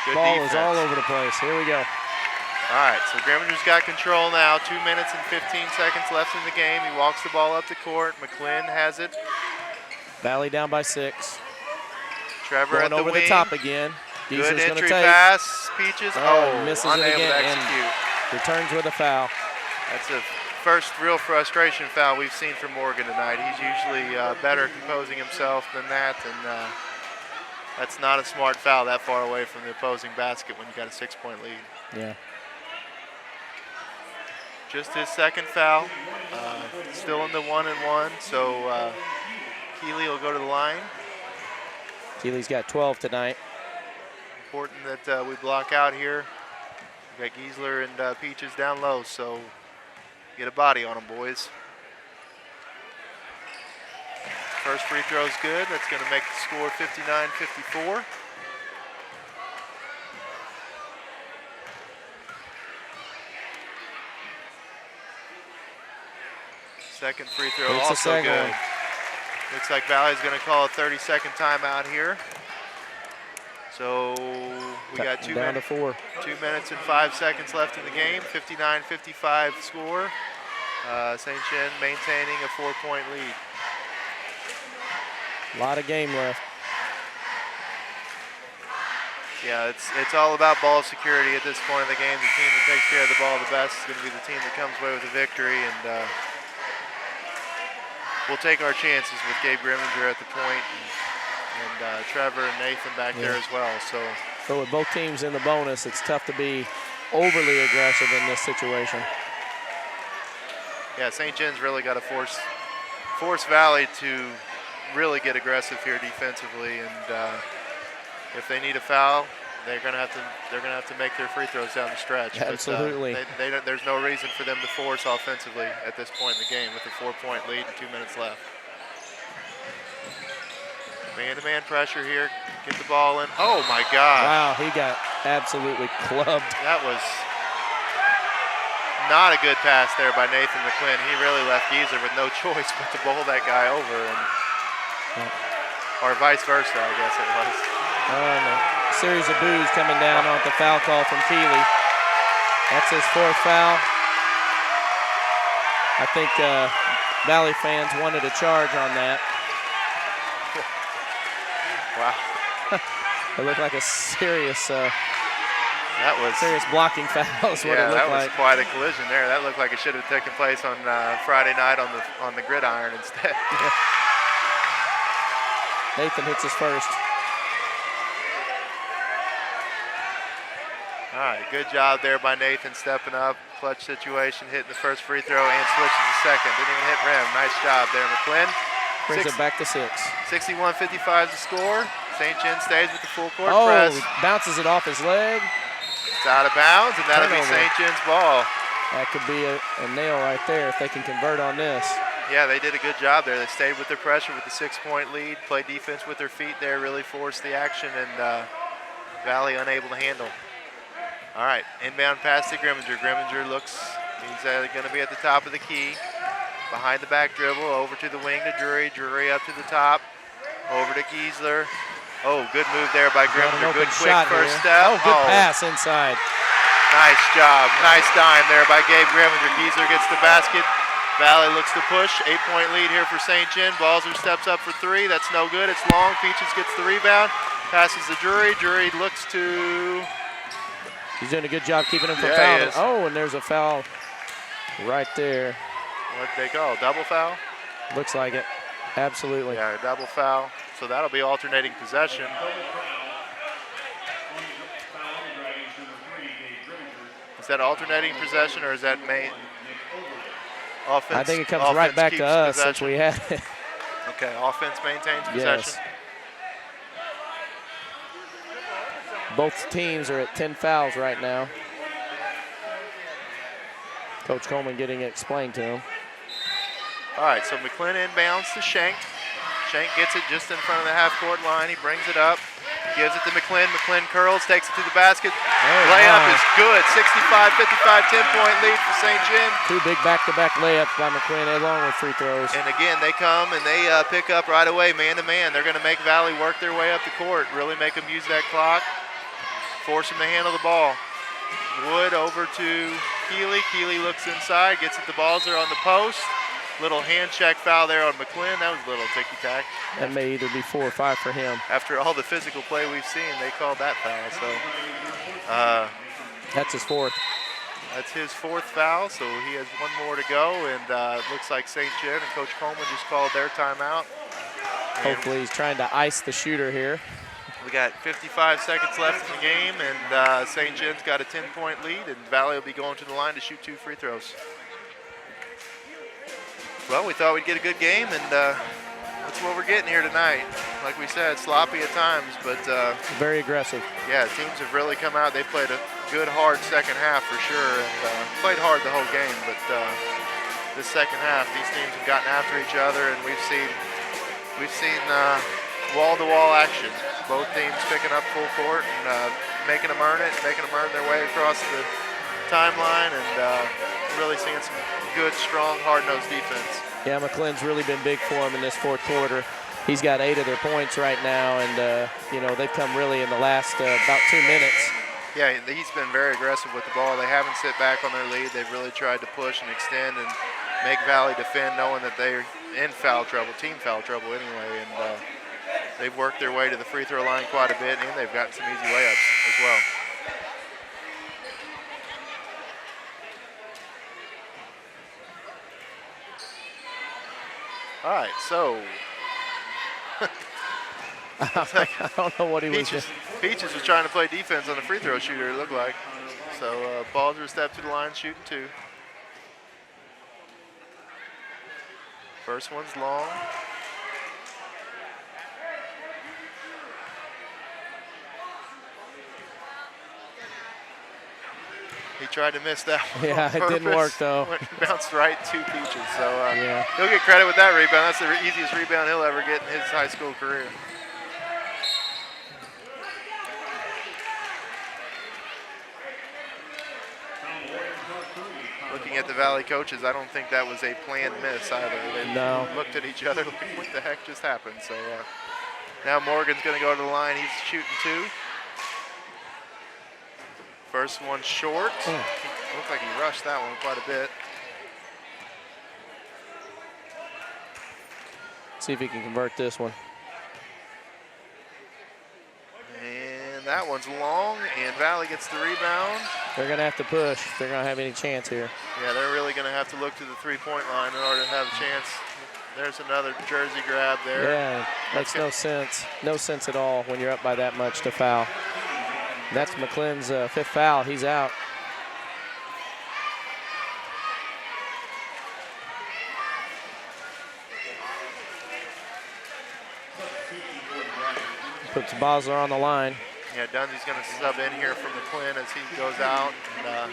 Good Ball defense. is all over the place. Here we go. All right, so Grimminger's got control now. 2 minutes and 15 seconds left in the game. He walks the ball up the court. McClin has it. Valle down by 6. Trevor Going at the over wing. the top again. Good Giesler's entry gonna take. pass. Peaches. Oh, misses it unable again to and execute. returns with a foul. That's the first real frustration foul we've seen from Morgan tonight. He's usually better composing himself than that, and that's not a smart foul that far away from the opposing basket when you got a 6-point lead. Yeah. Just his second foul. Still in the 1-and-1, so Keeley will go to the line. Keeley's got 12 tonight. Important that we block out here. We got Giesler and Peaches down low, so get a body on them, boys. First free throw's good. That's going to make the score 59-54. Second free throw It's also good. Looks like Valle's going to call a 30-second timeout here. So we got down to 4. 2 minutes and 5 seconds left in the game. 59-55 score. St. John maintaining a 4-point lead. A lot of game left. Yeah, it's all about ball security at this point in the game. The team that takes care of the ball the best is going to be the team that comes away with a victory. And we'll take our chances with Gabe Grimminger at the point and Trevor and Nathan back there as well. So But with both teams in the bonus, it's tough to be overly aggressive in this situation. Yeah, St. John's really got to force Valle to really get aggressive here defensively, and if they need a foul, they're gonna have to make their free throws down the stretch. Absolutely. But, there's no reason for them to force offensively at this point in the game with a 4-point lead and 2 minutes left. Man-to-man pressure here. Get the ball in. Oh my God! Wow, he got absolutely clubbed. That was not a good pass there by Nathan McClin. He really left Geezer with no choice but to bowl that guy over, or vice versa, I guess it was. And a series of boos coming down on the foul call from Keeley. That's his 4th foul. I think Valle fans wanted a charge on that. Wow. It looked like a serious serious blocking foul is what it looked like. That was quite a collision there. That looked like it should have taken place on Friday night on the gridiron instead. Nathan hits his first. All right, good job there by Nathan stepping up. Clutch situation, hitting the first free throw and switches the second. Didn't even hit rim. Nice job there, McClin. Brings it back to 6. 61-55 the score. St. John stays with the full court Oh, press. bounces it off his leg. It's out of bounds, and that'll be St. John's ball. That could be a nail right there if they can convert on this. Yeah, they did a good job there. They stayed with their pressure with the 6-point lead, played defense with their feet there, really forced the action, and Valle unable to handle. All right, inbound pass to Grimminger. Grimminger looks, he's going to be at the top of the key. Behind the back dribble, over to the wing to Drury. Drury up to the top, over to Giesler. Oh, good move there by Grimminger. Good quick first step. Oh, good pass inside. Nice job. Nice dime there by Gabe Grimminger. Giesler gets the basket. Valle looks to push. 8-point lead here for St. John. Balzer steps up for 3. That's no good. It's long. Peaches gets the rebound. Passes to Drury. Drury looks to... He's doing a good job keeping him from fouling. Oh, and there's a foul right there. What did they call? Double foul? Looks like it. Absolutely. Yeah, a double foul. So that'll be alternating possession. Is that alternating possession or is that main offense? I think it comes right back to us since we had it. Okay, offense maintains possession. Yes. Both teams are at 10 fouls right now. Coach Coleman getting it explained to him. All right, so McClin inbounds to Schenk. Schenk gets it just in front of the half-court line. He brings it up, gives it to McClin. McClin curls, takes it to the basket. Layup is good. 65-55, 10-point lead for St. John. 2 big back-to-back layups by McClin along with free throws. And again, they come and they pick up right away, man-to-man. They're going to make Valle work their way up the court, really make them use that clock, force them to handle the ball. Wood over to Keeley. Keeley looks inside, gets it to Balzer on the post. Little hand check foul there on McClin. That was a little ticky-tack. That may either be 4 or 5 for him. After all the physical play we've seen, they called that foul. So that's his 4th. That's his 4th foul, so he has 1 more to go. And it looks like St. John and Coach Coleman just called their timeout. Hopefully he's trying to ice the shooter here. We got 55 seconds left in the game, and St. John's got a 10-point lead, and Valle will be going to the line to shoot 2 free throws. Well, we thought we'd get a good game, and that's what we're getting here tonight. Like we said, sloppy at times, but very aggressive. Yeah, teams have really come out. They played a good, hard second half for sure, and played hard the whole game. But this second half, these teams have gotten after each other, and we've seen wall-to-wall action. Both teams picking up full court and making them earn it, making them earn their way across the timeline, and really seeing some good, strong, hard-nosed defense. Yeah, McClin's really been big for him in this 4th quarter. He's got 8 of their points right now, and they've come really in the last about 2 minutes. Yeah, he's been very aggressive with the ball. They haven't sit back on their lead. They've really tried to push and extend and make Valle defend, knowing that they're in foul trouble, team foul trouble anyway. And they've worked their way to the free throw line quite a bit, and they've gotten some easy layups as well. All right, so I don't know what he was doing. Peaches was trying to play defense on the free throw shooter, it looked like. So Balzer stepped to the line, shooting 2. First one's long. He tried to miss that one. Yeah, it didn't work though. Bounced right to Peaches. So yeah. He'll get credit with that rebound. That's the easiest rebound he'll ever get in his high school career. Looking at the Valley coaches, I don't think that was a planned miss either. They looked at each other like, what the heck just happened? So now Morgan's going to go to the line. He's shooting 2. First one short. Looked like he rushed that one quite a bit. See if he can convert this one. And that one's long, and Valle gets the rebound. They're going to have to push if they're going to have any chance here. Yeah, they're really going to have to look to the three-point line in order to have a chance. There's another jersey grab there. Yeah, makes no sense. No sense at all when you're up by that much to foul. That's McClynn's 5th foul. He's out. Puts Bosler on the line. Yeah, Dunsy's going to sub in here from McClynn as he goes out. And,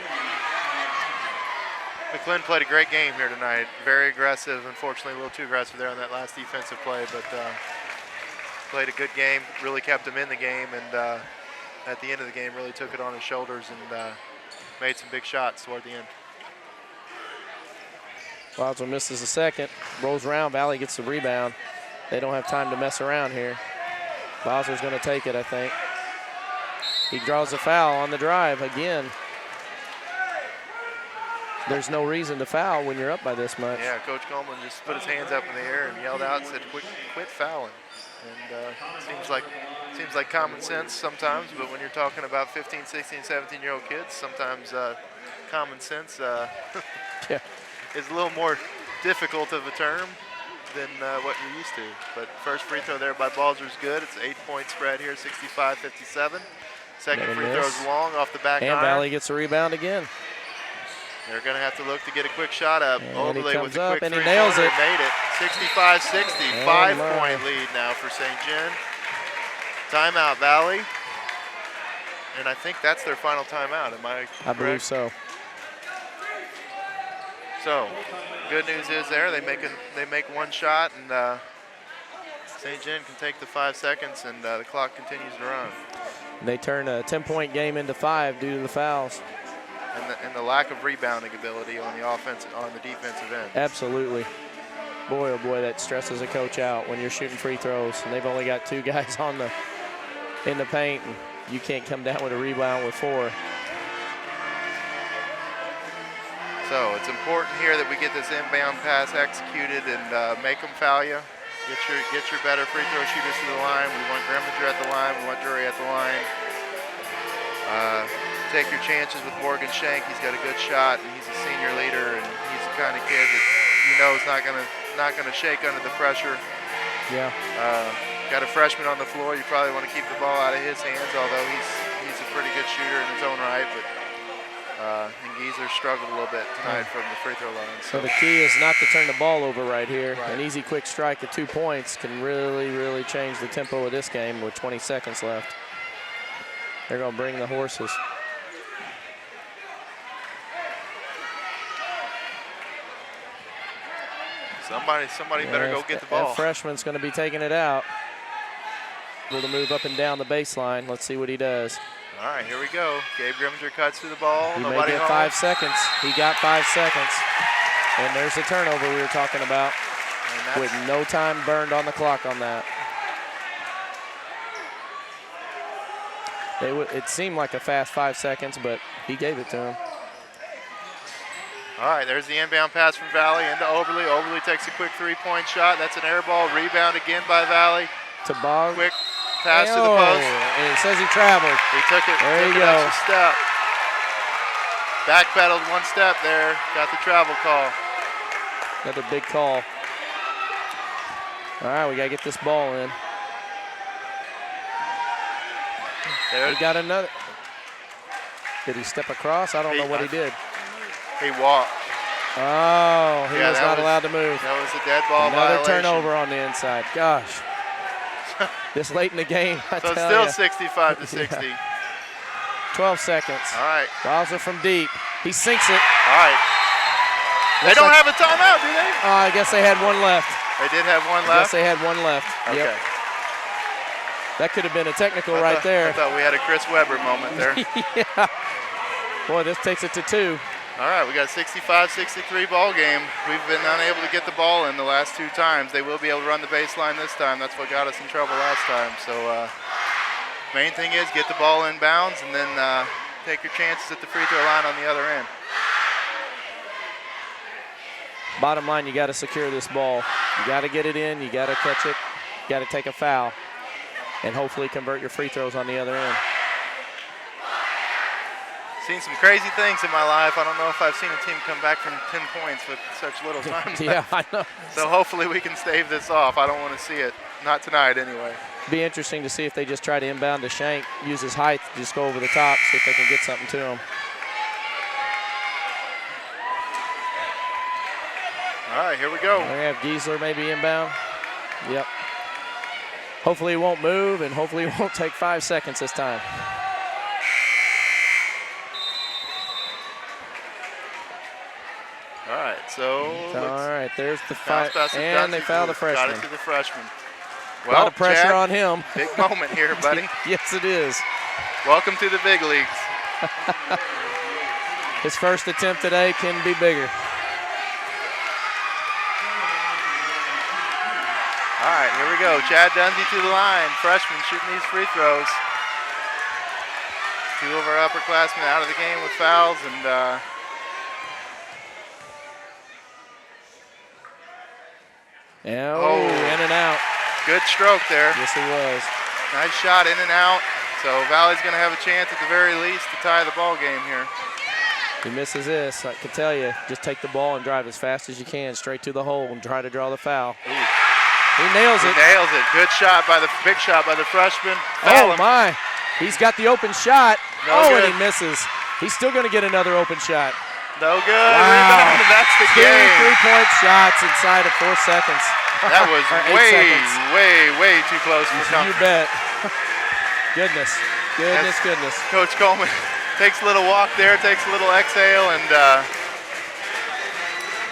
McClynn played a great game here tonight. Very aggressive. Unfortunately, a little too aggressive there on that last defensive play, but played a good game. Really kept him in the game, and at the end of the game, really took it on his shoulders and made some big shots toward the end. Bosler misses a second. Rolls around. Valle gets the rebound. They don't have time to mess around here. Bosler's going to take it, I think. He draws a foul on the drive again. There's no reason to foul when you're up by this much. Yeah, Coach Coleman just put his hands up in the air and yelled out and said, quit fouling. And seems like common sense sometimes, but when you're talking about 15, 16, 17-year-old kids, sometimes common sense yeah. is a little more difficult of a term than what you're used to. But first free throw there by Balzer's good. It's an 8-point spread here, 65-57. Second free throw is long off the back iron. And Valle gets a rebound again. They're going to have to look to get a quick shot up. And he with comes a up quick and he nails it. Made it. 65-60, 5-point lead now for St. John. Timeout, Valle. And I think that's their final timeout. Am I correct? I believe so. So, good news is there they make one shot, and St. John can take the 5 seconds, and the clock continues to run. They turn a 10-point game into 5 due to the fouls. And the lack of rebounding ability on the defensive end. Absolutely. Boy, oh boy, that stresses a coach out when you're shooting free throws, and they've only got 2 guys in the paint, and you can't come down with a rebound with 4. So it's important here that we get this inbound pass executed and make them foul you. Get your better free throw shooters to the line. We want Grimminger at the line. We want Drury at the line. Take your chances with Morgan Shank. He's got a good shot, and he's a senior leader, and he's the kind of kid that you know is not gonna shake under the pressure. Yeah. Got a freshman on the floor. You probably want to keep the ball out of his hands, although he's a pretty good shooter in his own right. But Geezer struggled a little bit tonight from the free throw line. So the key is not to turn the ball over right here. Right. An easy, quick strike at 2 points can really, really change the tempo of this game with 20 seconds left. They're going to bring the horses. Somebody better go get the ball. That freshman's going to be taking it out. Able to move up and down the baseline. Let's see what he does. All right, here we go. Gabe Grimminger cuts to the ball. He may get 5 seconds. He got 5 seconds. And there's the turnover we were talking about with no time burned on the clock on that. It seemed like a fast 5 seconds, but he gave it to him. All right, there's the inbound pass from Valle into Oberle. Oberle takes a quick 3-point shot. That's an air ball. Rebound again by Valle. To Bog. Quick pass to the post. And it says he traveled. He took it. There you an go. extra step. Backpedaled 1 step there. Got the travel call. Another big call. All right, we got to get this ball in. He got another. Did he step across? I don't know what he did. He walked. Oh, he was not allowed to move. That was a dead ball Another violation. turnover on the inside. Gosh. This late in the game, I so tell still ya. 65 to 60. Yeah. 12 seconds. All right. Bowser from deep. He sinks it. All right. They don't have a timeout, do they? I guess they had one left. They did have one left? I guess they had one left. Okay. Yep. That could have been a technical I there. thought we had a Chris Webber moment there. Yeah. Boy, this takes it to 2. All right, we got a 65-63 ball game. We've been unable to get the ball in the last 2 times. They will be able to run the baseline this time. That's what got us in trouble last time. So main thing is get the ball in bounds and then take your chances at the free throw line on the other end. Bottom line, you got to secure this ball. You got to get it in. You got to catch it. You got to take a foul and hopefully convert your free throws on the other end. Seen some crazy things in my life. I don't know if I've seen a team come back from 10 points with such little time. Yeah, I know. So hopefully we can stave this off. I don't want to see it. Not tonight anyway. Be interesting to see if they just try to inbound to Shank, use his height, just go over the top, see if they can get something to him. All right, here we go. We're going to have Giesler maybe inbound. Yep. Hopefully he won't move, and hopefully he won't take 5 seconds this time. All right, so all right, there's the fight, and they foul the freshman. Got it to the freshman. A lot of pressure on him. Big moment here, buddy. Yes, it is. Welcome to the big leagues. His first attempt today can be bigger. All right, here we go. Chad Dunsey to the line. Freshman shooting these free throws. 2 of our upperclassmen out of the game with fouls, and in and out. Good stroke there. Yes, it was. Nice shot in and out. So Valle's going to have a chance at the very least to tie the ball game here. He misses this. I can tell you, just take the ball and drive as fast as you can straight to the hole and try to draw the foul. Ooh. He nails it. He nails it. Good shot by the big shot by the freshman. Foul him. My. He's got the open shot. No good. And he misses. He's still going to get another open shot. No good. Wow. Rebound. That's the 2 game. 3-point shots inside of 4 seconds. That was seconds. way too close for comfort. You bet. Goodness. Coach Coleman takes a little walk there, takes a little exhale, and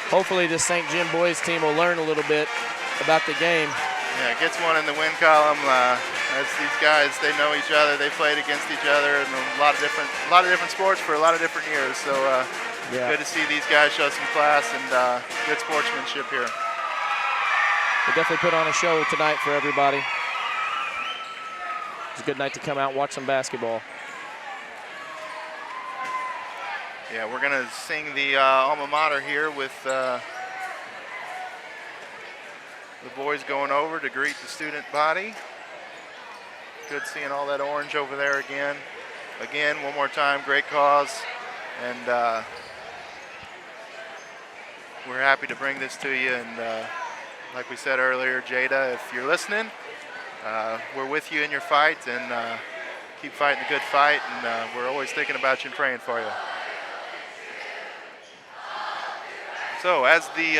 hopefully this St. Jim boys team will learn a little bit about the game. yeah, gets one in the win column. As these guys, they know each other. They played against each other in a lot of different sports for a lot of different years. So good to see these guys show some class and good sportsmanship here. They definitely put on a show tonight for everybody. It's a good night to come out and watch some basketball. Yeah, we're going to sing the alma mater here with the boys going over to greet the student body. Good seeing all that orange over there again. Again, one more time, great cause. And we're happy to bring this to you. And like we said earlier, Jada, if you're listening, we're with you in your fight, and keep fighting the good fight. And we're always thinking about you and praying for you. So as they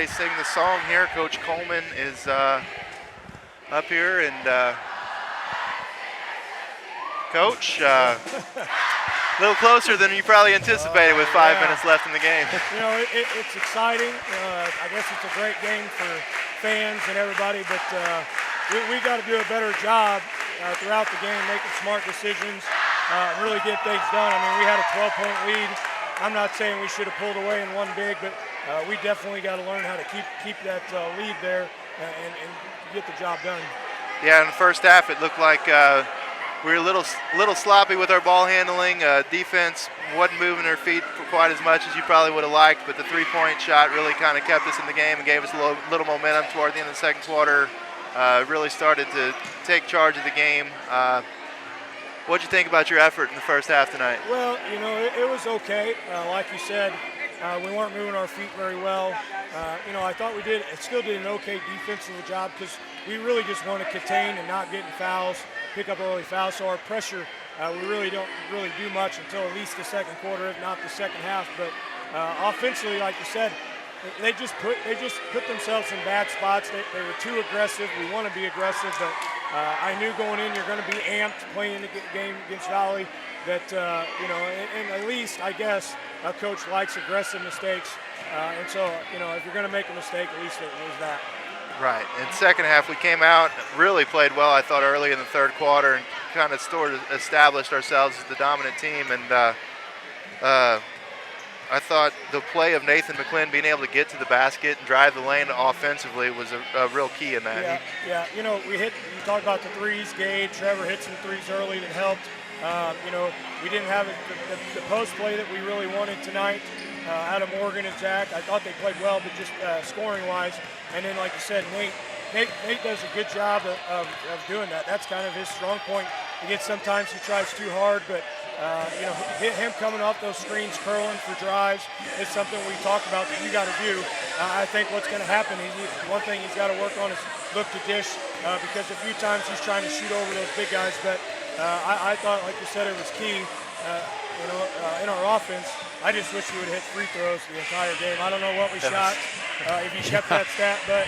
sing the song here, Coach Coleman is up here, and Coach, a little closer than you probably anticipated with 5 minutes left in the game. You know, it's exciting. I guess it's a great game for fans and everybody, but we got to do a better job throughout the game, making smart decisions, really get things done. I mean, we had a 12-point lead. I'm not saying we should have pulled away and won big, but we definitely got to learn how to keep that lead there and get the job done. Yeah, in the first half, it looked like we were a little sloppy with our ball handling. Defense wasn't moving their feet for quite as much as you probably would have liked, but the three-point shot really kind of kept us in the game and gave us a little momentum toward the end of the second quarter. Really started to take charge of the game. What'd you think about your effort in the first half tonight? Well, you know, it was okay. Like you said, We weren't moving our feet very well. I thought we still did an okay defensive job because we really just want to contain and not get in fouls, pick up early fouls. So our pressure, we really don't do much until at least the second quarter, if not the second half. But offensively, like you said, they just put themselves in bad spots. They were too aggressive. We want to be aggressive, but I knew going in you're going to be amped playing the game against Valle. That and at least I guess a coach likes aggressive mistakes, and so if you're going to make a mistake, at least it was that. Right. In second half, we came out, really played well, I thought, early in the third quarter, and kind of established ourselves as the dominant team. And I thought the play of Nathan McClin being able to get to the basket and drive the lane offensively was a real key in that. Yeah. You talked about the threes. Gage, Trevor hit some threes early that helped. We didn't have the post play that we really wanted tonight out of Morgan and Zach. I thought they played well, but just scoring-wise. And then, like you said, Nate does a good job of doing that. That's kind of his strong point. Again, sometimes he tries too hard, but him coming off those screens, curling for drives, is something we talked about that you got to do. I think what's going to happen, one thing he's got to work on is look to dish, because a few times he's trying to shoot over those big guys, but I thought, like you said, it was key. In our offense, I just wish we would hit free throws the entire game. I don't know what we shot, if he kept that stat, but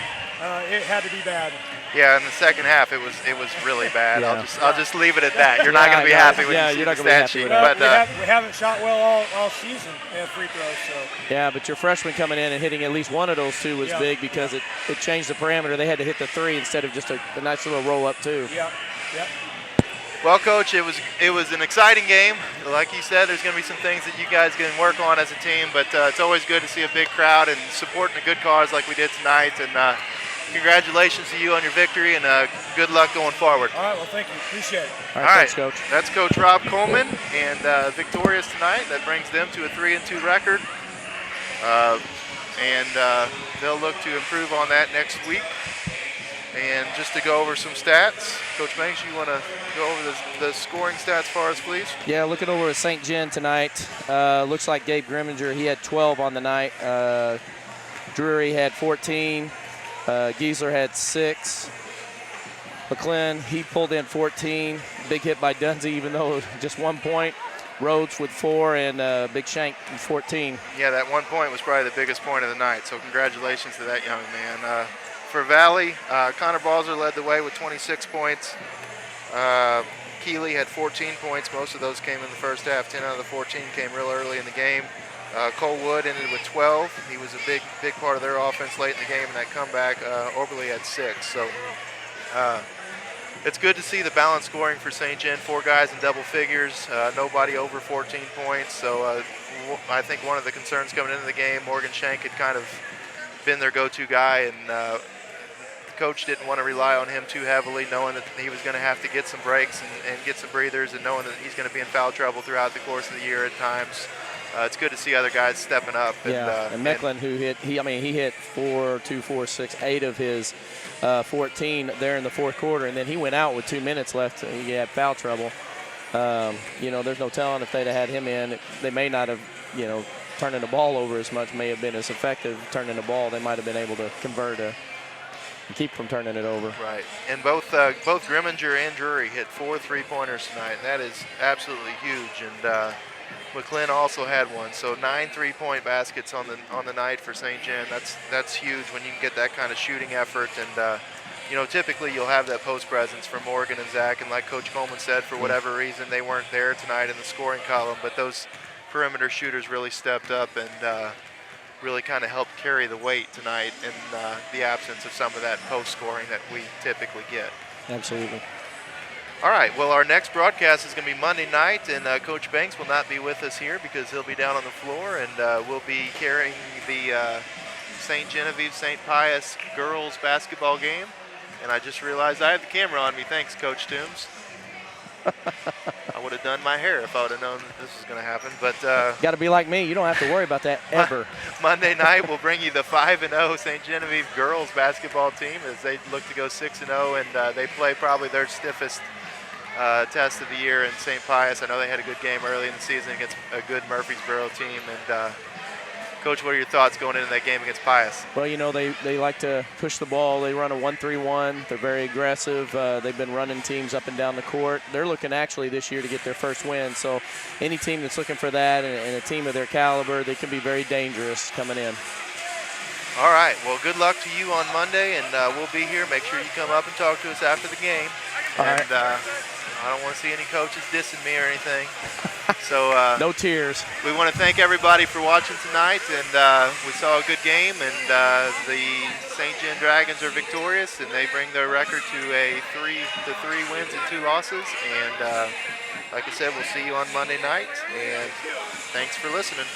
it had to be bad. Yeah, in the second half, it was really bad. Yeah. I'll just leave it at that. You're not going to be happy when you see the stat sheet. Well, But we haven't shot well all season at free throws. So. Yeah, but your freshman coming in and hitting at least one of those two was big because it changed the parameter. They had to hit the three instead of just a nice little roll-up two. Yep. Well, Coach, it was an exciting game. Like you said, there's going to be some things that you guys can work on as a team, but it's always good to see a big crowd and supporting a good cause like we did tonight. And congratulations to you on your victory, and good luck going forward. All right, well, thank you. Appreciate it. All right, thanks, Coach. That's Coach Rob Coleman, and victorious tonight. That brings them to a 3-2 record. And they'll look to improve on that next week. And just to go over some stats, Coach Banks, you want to go over the scoring stats for us, please? Yeah, looking over at St. Gen tonight, looks like Gabe Grimminger, he had 12 on the night. Drury had 14. Giesler had 6. McClin, he pulled in 14. Big hit by Dunsey, even though just 1 point. Rhodes with 4, and Big Shank with 14. Yeah, that 1 point was probably the biggest point of the night, so congratulations to that young man. For Valle, Connor Balzer led the way with 26 points. Keeley had 14 points. Most of those came in the first half. 10 out of the 14 came real early in the game. Cole Wood ended with 12. He was a big part of their offense late in the game in that comeback. Oberly had 6. So it's good to see the balanced scoring for St. Gen. 4 guys in double figures. Nobody over 14 points. So I think one of the concerns coming into the game, Morgan Shank had kind of been their go-to guy, and coach didn't want to rely on him too heavily, knowing that he was going to have to get some breaks and get some breathers, and knowing that he's going to be in foul trouble throughout the course of the year at times. It's good to see other guys stepping up. And Mecklin, who hit, he hit 4, 2, 4, 6, 8 of his 14 there in the fourth quarter, and then he went out with 2 minutes left. And he had foul trouble. There's no telling if they'd have had him in, they may not have, turning the ball over as much, may have been as effective turning the ball. They might have been able to convert and keep from turning it over. Right, and both Grimminger and Drury hit 4 3-pointers tonight, and that is absolutely huge. And McClin also had 1, so 9 3-point baskets on the night for St. Gen. That's huge when you can get that kind of shooting effort. And typically you'll have that post presence from Morgan and Zach, and like Coach Coleman said, for whatever reason they weren't there tonight in the scoring column, but those perimeter shooters really stepped up and really kind of helped carry the weight tonight in the absence of some of that post scoring that we typically get. Absolutely. All right, well, our next broadcast is going to be Monday night, and Coach Banks will not be with us here because he'll be down on the floor, and we'll be carrying the St. Genevieve St. Pius girls basketball game. And I just realized I have the camera on me. Thanks, Coach Toombs. I would have done my hair if I would have known that this was going to happen. But got to be like me. You don't have to worry about that ever. Monday night we'll bring you the 5-0 St. Genevieve girls basketball team as they look to go 6-0, and they play probably their stiffest test of the year in St. Pius. I know they had a good game early in the season against a good Murfreesboro team, and Coach, what are your thoughts going into that game against Pius? Well, you know, they like to push the ball. They run a 1-3-1. They're very aggressive. They've been running teams up and down the court. They're looking actually this year to get their first win. So any team that's looking for that and a team of their caliber, they can be very dangerous coming in. All right. Well, good luck to you on Monday, and we'll be here. Make sure you come up and talk to us after the game. All and right. I don't want to see any coaches dissing me or anything. So no tears. We want to thank everybody for watching tonight, and we saw a good game, and the St. John Dragons are victorious, and they bring their record to 3 wins and 2 losses. And like I said, we'll see you on Monday night, and thanks for listening.